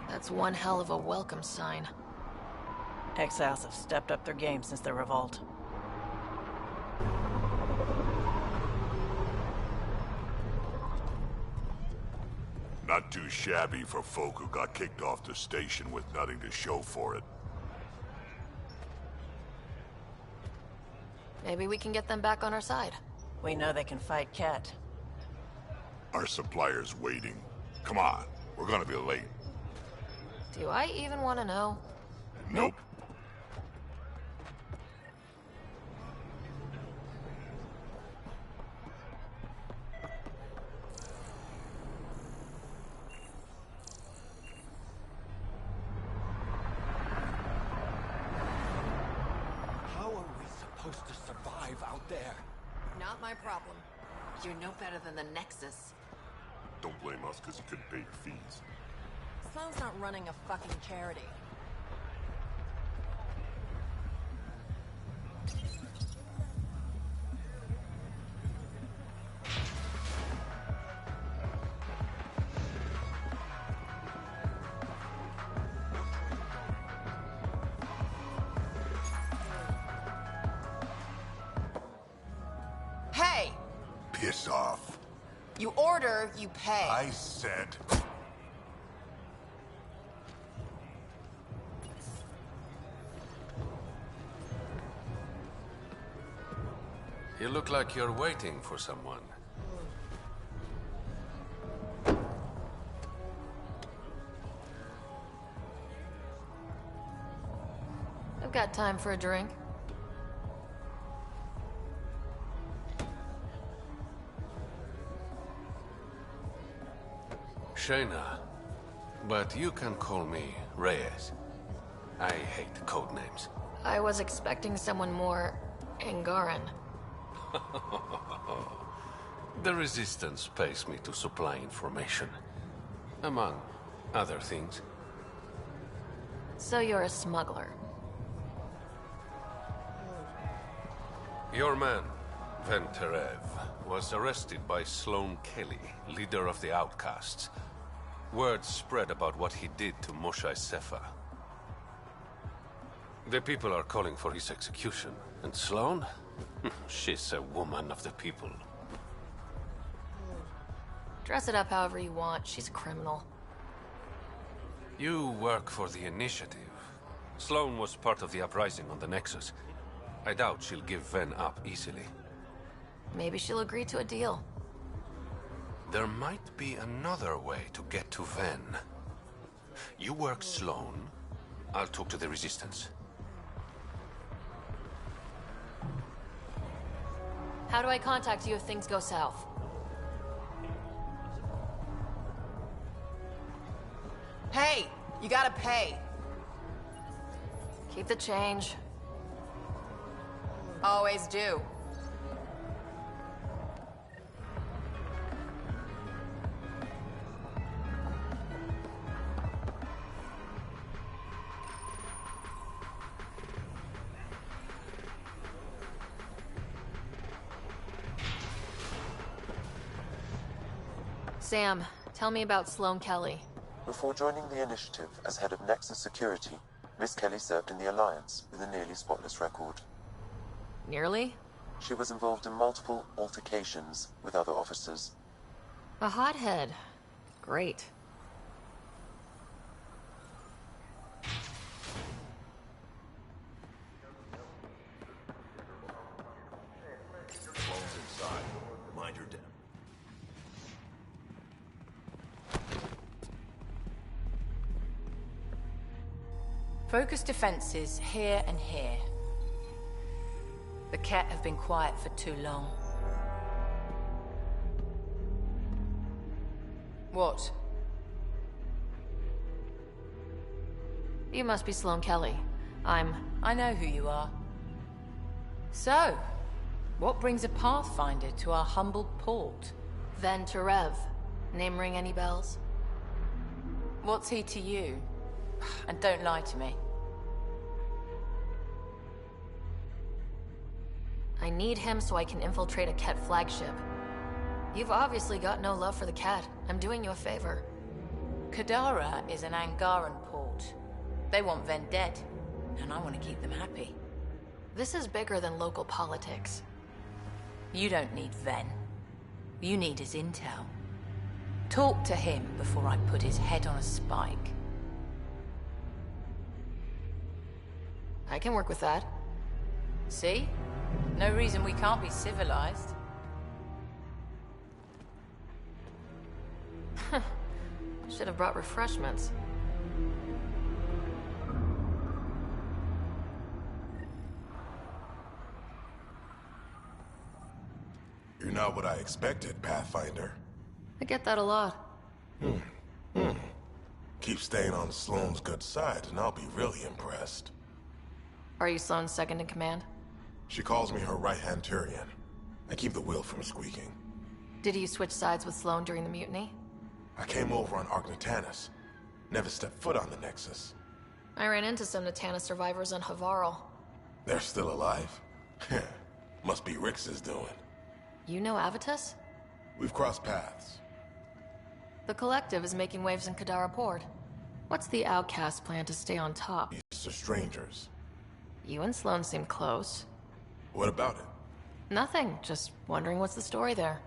That's one hell of a welcome sign. Exiles have stepped up their game since the revolt. Not too shabby for folk who got kicked off the station with nothing to show for it. Maybe we can get them back on our side. We know they can fight Ket. Our supplier's waiting. Come on, we're gonna be late. Do I even want to know? Nope. How are we supposed to survive out there? Not my problem. You're no better than the Nexus. Don't blame us because you couldn't pay your fees. Sloan's not running a fucking charity. Hey! Piss off. You order, you pay. I said... You look like you're waiting for someone. I've got time for a drink. Shayna, but you can call me Reyes. I hate code names. I was expecting someone more Angaran. The Resistance pays me to supply information, among other things. So you're a smuggler. Your man, Venturev, was arrested by Sloan Kelly, leader of the Outcasts. Word spread about what he did to Moshae Sefa. The people are calling for his execution, and Sloan? She's a woman of the people. Dress it up however you want. She's a criminal. You work for the Initiative. Sloan was part of the uprising on the Nexus. I doubt she'll give Ven up easily. Maybe she'll agree to a deal. There might be another way to get to Ven. You work Sloan, I'll talk to the Resistance. How do I contact you if things go south? Hey! You gotta pay! Keep the change. Always do. Sam, tell me about Sloan Kelly. Before joining the Initiative as head of Nexus Security, Miss Kelly served in the Alliance with a nearly spotless record. Nearly? She was involved in multiple altercations with other officers. A hothead. Great. Sloan's inside. Mind your dip. Focus defenses here and here. The Ket have been quiet for too long. What? You must be Sloane Kelly. I know who you are. So, what brings a Pathfinder to our humble port? Ven Terev. Name ring any bells? What's he to you? And don't lie to me. I need him so I can infiltrate a Ket flagship. You've obviously got no love for the cat. I'm doing you a favor. Kadara is an Angaran port. They want Ven dead, and I want to keep them happy. This is bigger than local politics. You don't need Ven. You need his intel. Talk to him before I put his head on a spike. I can work with that. See? No reason we can't be civilized. Should have brought refreshments. You're not what I expected, Pathfinder. I get that a lot. Keep staying on Sloane's good side, and I'll be really impressed. Are you Sloane's second in command? She calls me her right-hand Turian. I keep the wheel from squeaking. Did you switch sides with Sloane during the mutiny? I came over on Argnatanus. Never stepped foot on the Nexus. I ran into some Natana survivors on Havarl. They're still alive? Must be Rix's doing. You know Avitus? We've crossed paths. The Collective is making waves in Kadara Port. What's the Outcast plan to stay on top? These are strangers. You and Sloane seem close. What about it? Nothing. Just wondering what's the story there.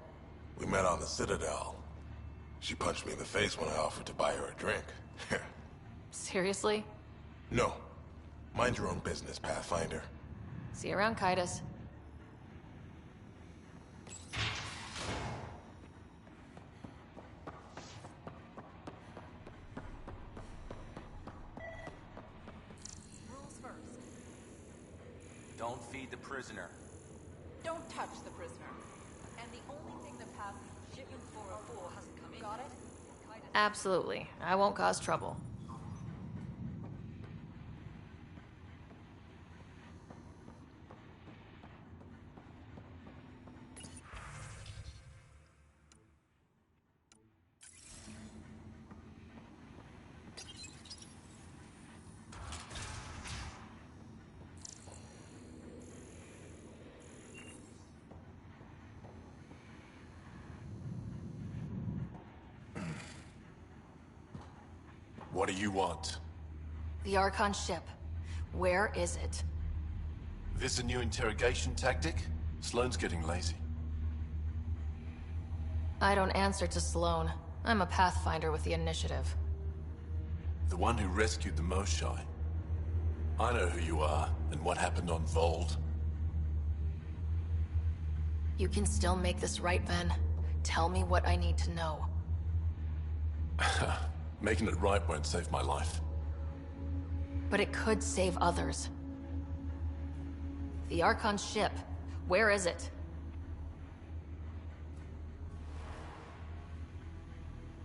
We met on the Citadel. She punched me in the face when I offered to buy her a drink. Seriously? No. Mind your own business, Pathfinder. See you around, Kaitis. Rules first. Don't feed the prisoner. Don't touch the prisoner. And the only thing that passes shipment 404 hasn't come in. Got it? Absolutely. I won't cause trouble. What do you want? The Archon ship. Where is it? This a new interrogation tactic? Sloane's getting lazy. I don't answer to Sloane. I'm a Pathfinder with the initiative. The one who rescued the Moshai. I know who you are, and what happened on Vold. You can still make this right, Ven. Tell me what I need to know. Making it right won't save my life. But it could save others. The Archon ship. Where is it?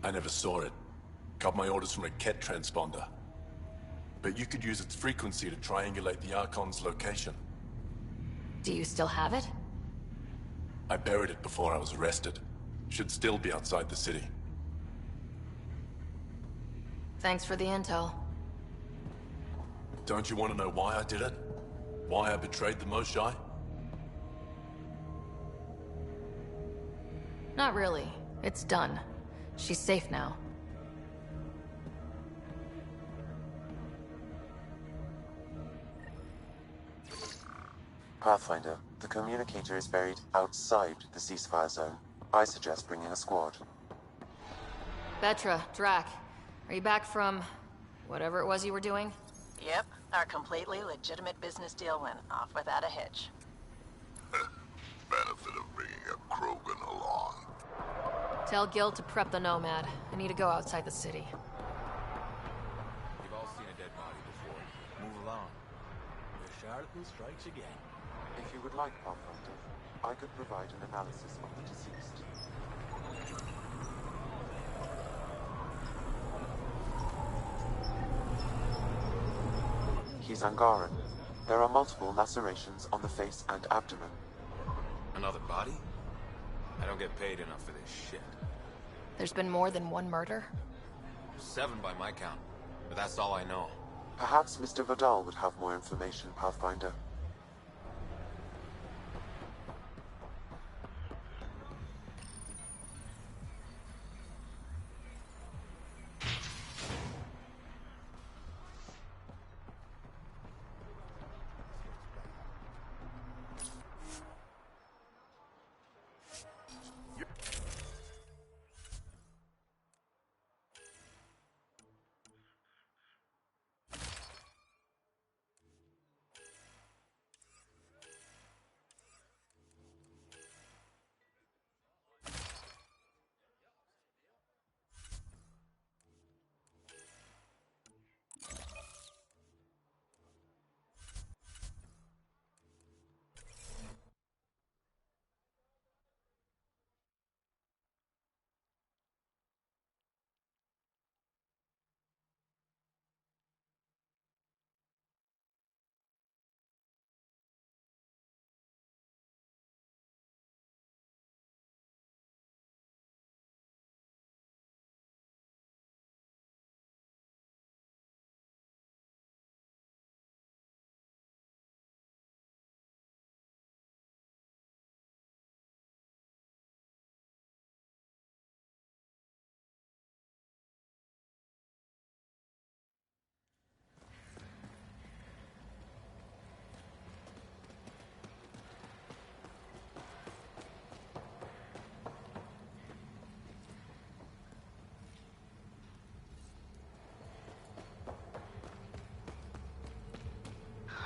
I never saw it. Got my orders from a Ket transponder. But you could use its frequency to triangulate the Archon's location. Do you still have it? I buried it before I was arrested. Should still be outside the city. Thanks for the intel. Don't you want to know why I did it? Why I betrayed the Moshai? Not really. It's done. She's safe now. Pathfinder, the communicator is buried outside the ceasefire zone. I suggest bringing a squad. Vetra, Drac, are you back from whatever it was you were doing? Yep, our completely legitimate business deal went off without a hitch. Benefit of bringing a Krogan along. Tell Gil to prep the Nomad. I need to go outside the city. You've all seen a dead body before. Move along. The charlatan strikes again. If you would like, Pathfinder, I could provide an analysis of the deceased. He's Angaran. There are multiple lacerations on the face and abdomen. Another body? I don't get paid enough for this shit. There's been more than one murder? 7 by my count, but that's all I know. Perhaps Mr. Vidal would have more information, Pathfinder.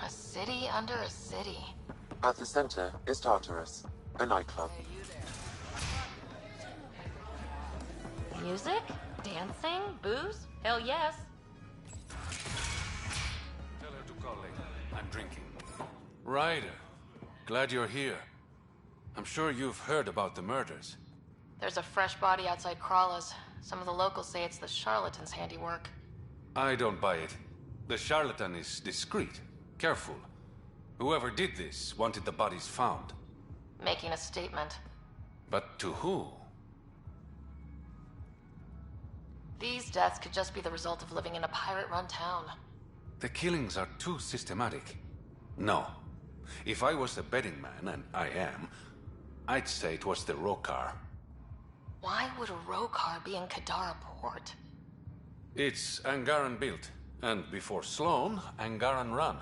A city under a city. At the center is Tartarus, a nightclub. Music? Dancing? Booze? Hell yes. Tell her to call later. I'm drinking. Ryder, glad you're here. I'm sure you've heard about the murders. There's a fresh body outside Krala's. Some of the locals say it's the charlatan's handiwork. I don't buy it. The charlatan is discreet, careful. Whoever did this wanted the bodies found. Making a statement. But to who? These deaths could just be the result of living in a pirate-run town. The killings are too systematic. No. If I was a betting man, and I am, I'd say it was the Rokar. Why would a Rokar be in Kadara port? It's Angaran built, and before Sloan, Angaran run.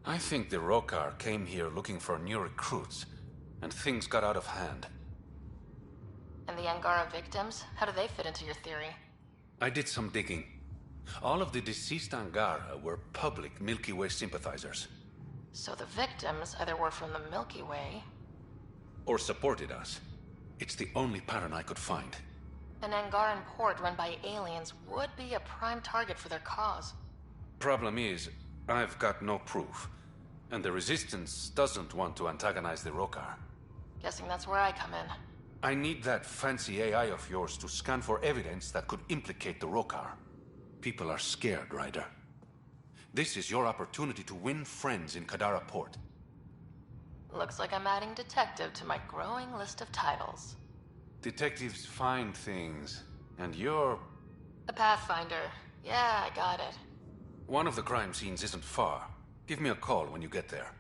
I think the Rokar came here looking for new recruits, and things got out of hand. And the Angara victims? How do they fit into your theory? I did some digging. All of the deceased Angara were public Milky Way sympathizers. So the victims either were from the Milky Way... or supported us. It's the only pattern I could find. An Angaran port run by aliens would be a prime target for their cause. Problem is, I've got no proof. And the Resistance doesn't want to antagonize the Rokar. Guessing that's where I come in. I need that fancy AI of yours to scan for evidence that could implicate the Rokar. People are scared, Ryder. This is your opportunity to win friends in Kadara Port. Looks like I'm adding detective to my growing list of titles. Detectives find things, and you're... A Pathfinder. Yeah, I got it. One of the crime scenes isn't far. Give me a call when you get there.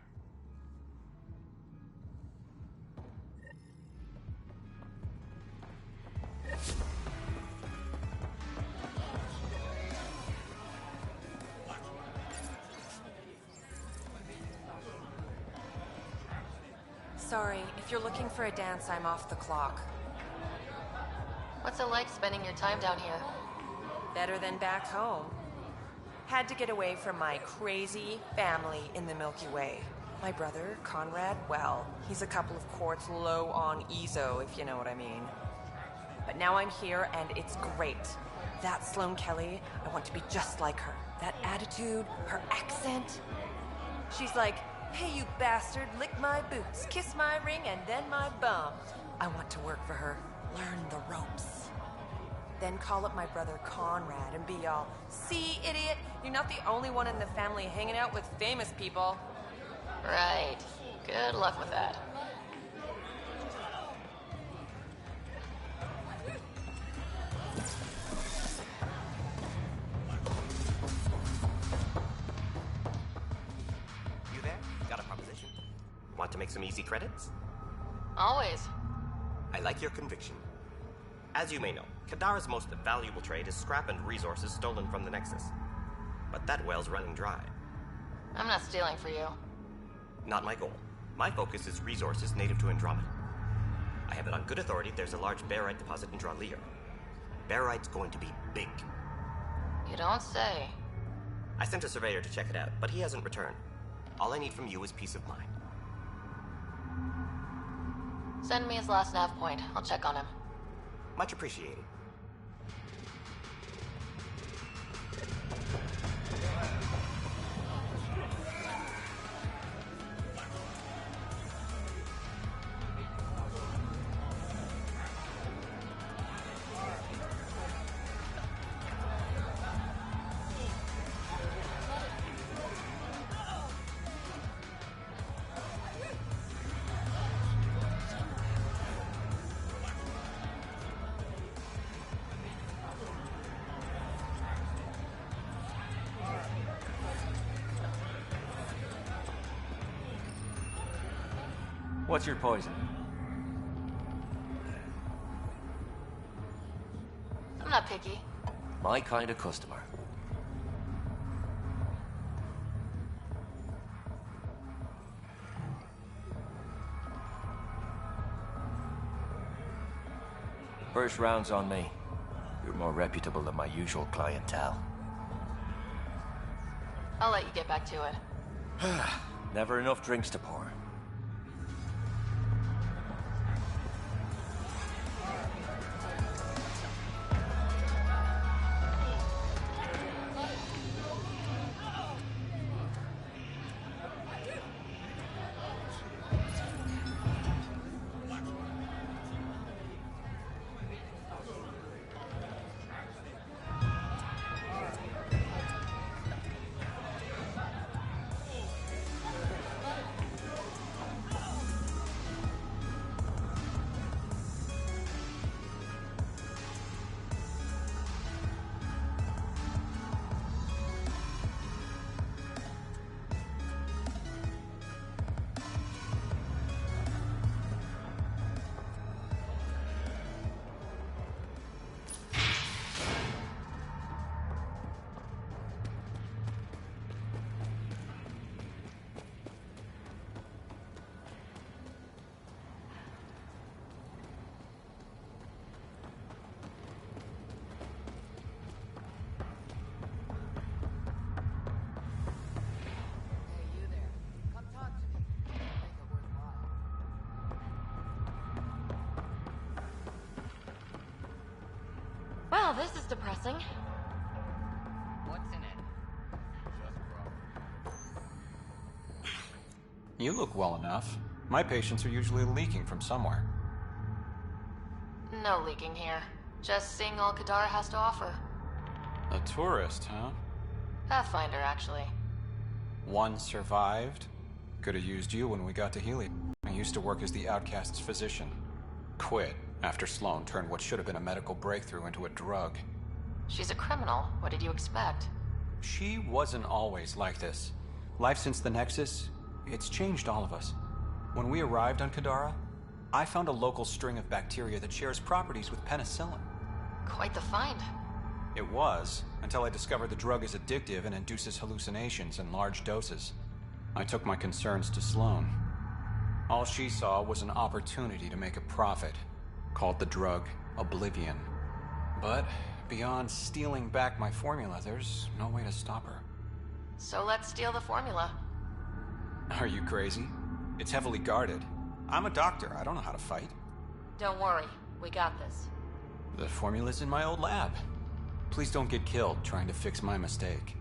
Sorry, if you're looking for a dance, I'm off the clock. What's it like spending your time down here? Better than back home. Had to get away from my crazy family in the Milky Way. My brother, Conrad, well, he's a couple of quarts low on EZO, if you know what I mean. But now I'm here, and it's great. That Sloane Kelly, I want to be just like her. That attitude, her accent. She's like, hey, you bastard, lick my boots, kiss my ring, and then my bum. I want to work for her, learn the ropes. Then call up my brother Conrad and be all, see, idiot, you're not the only one in the family hanging out with famous people. Right. Good luck with that. You there? Got a proposition? Want to make some easy credits? Always. I like your conviction. As you may know, Kadara's most valuable trade is scrap and resources stolen from the Nexus. But that well's running dry. I'm not stealing for you. Not my goal. My focus is resources native to Andromeda. I have it on good authority there's a large barite deposit in Dralier. Barite's going to be big. You don't say. I sent a surveyor to check it out, but he hasn't returned. All I need from you is peace of mind. Send me his last nav point. I'll check on him. Much appreciated. What's your poison? I'm not picky. My kind of customer. First round's on me. You're more reputable than my usual clientele. I'll let you get back to it. Never enough drinks to pour. Well, this is depressing. What's in it? You look well enough. My patients are usually leaking from somewhere. No leaking here. Just seeing all Kadar has to offer. A tourist, huh? Pathfinder, actually. One survived. Could have used you when we got to Healy. I used to work as the Outcast's physician. Quit after Sloane turned what should have been a medical breakthrough into a drug. She's a criminal. What did you expect? She wasn't always like this. Life since the Nexus, it's changed all of us. When we arrived on Kadara, I found a local string of bacteria that shares properties with penicillin. Quite the find. It was, until I discovered the drug is addictive and induces hallucinations in large doses. I took my concerns to Sloane. All she saw was an opportunity to make a profit, called the drug Oblivion. But beyond stealing back my formula, there's no way to stop her. So let's steal the formula. Are you crazy? It's heavily guarded. I'm a doctor. I don't know how to fight. Don't worry. We got this. The formula's in my old lab. Please don't get killed trying to fix my mistake.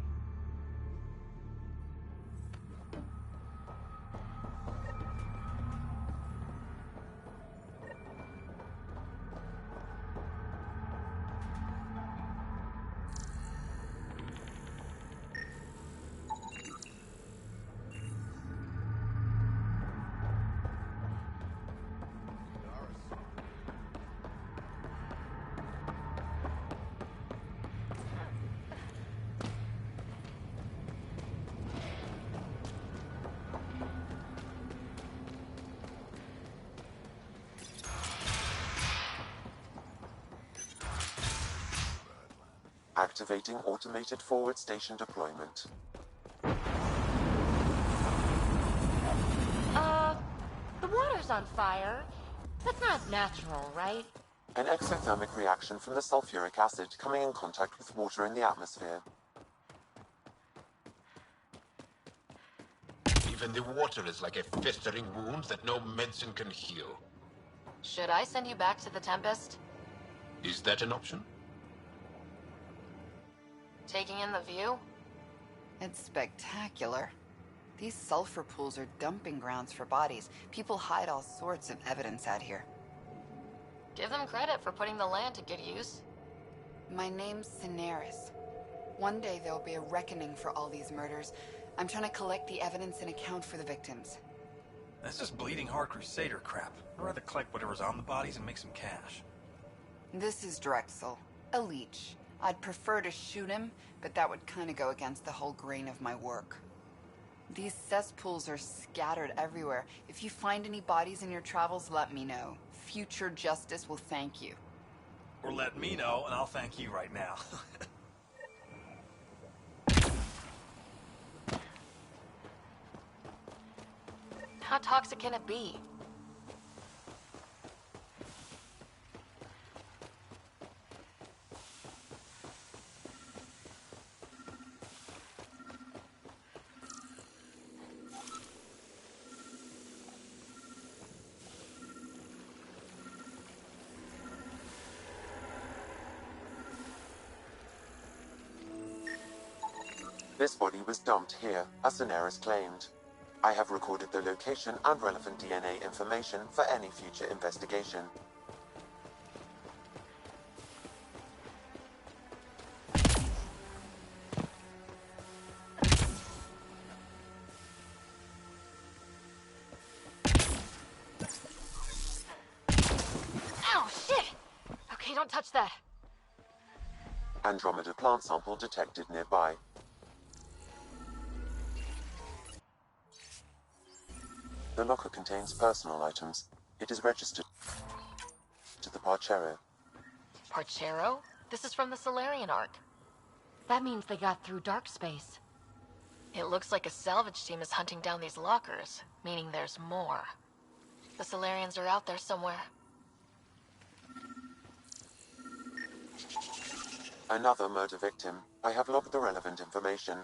Activating automated forward station deployment. The water's on fire. That's not natural, right? An exothermic reaction from the sulfuric acid coming in contact with water in the atmosphere. Even the water is like a festering wound that no medicine can heal. Should I send you back to the Tempest? Is that an option? Taking in the view? It's spectacular. These sulfur pools are dumping grounds for bodies. People hide all sorts of evidence out here. Give them credit for putting the land to good use. My name's Cineris. One day there'll be a reckoning for all these murders. I'm trying to collect the evidence and account for the victims. That's just bleeding heart crusader crap. I'd rather collect whatever's on the bodies and make some cash. This is Drexel, a leech. I'd prefer to shoot him, but that would kind of go against the whole grain of my work. These cesspools are scattered everywhere. If you find any bodies in your travels, let me know. Future justice will thank you. Or let me know, and I'll thank you right now. How toxic can it be? This body was dumped here, as Cineris claimed. I have recorded the location and relevant DNA information for any future investigation. Ow, shit! Okay, don't touch that. Andromeda plant sample detected nearby. The locker contains personal items. It is registered to the Parchero. Parchero? This is from the Solarian Ark. That means they got through dark space. It looks like a salvage team is hunting down these lockers, meaning there's more. The Solarians are out there somewhere. Another murder victim. I have logged the relevant information.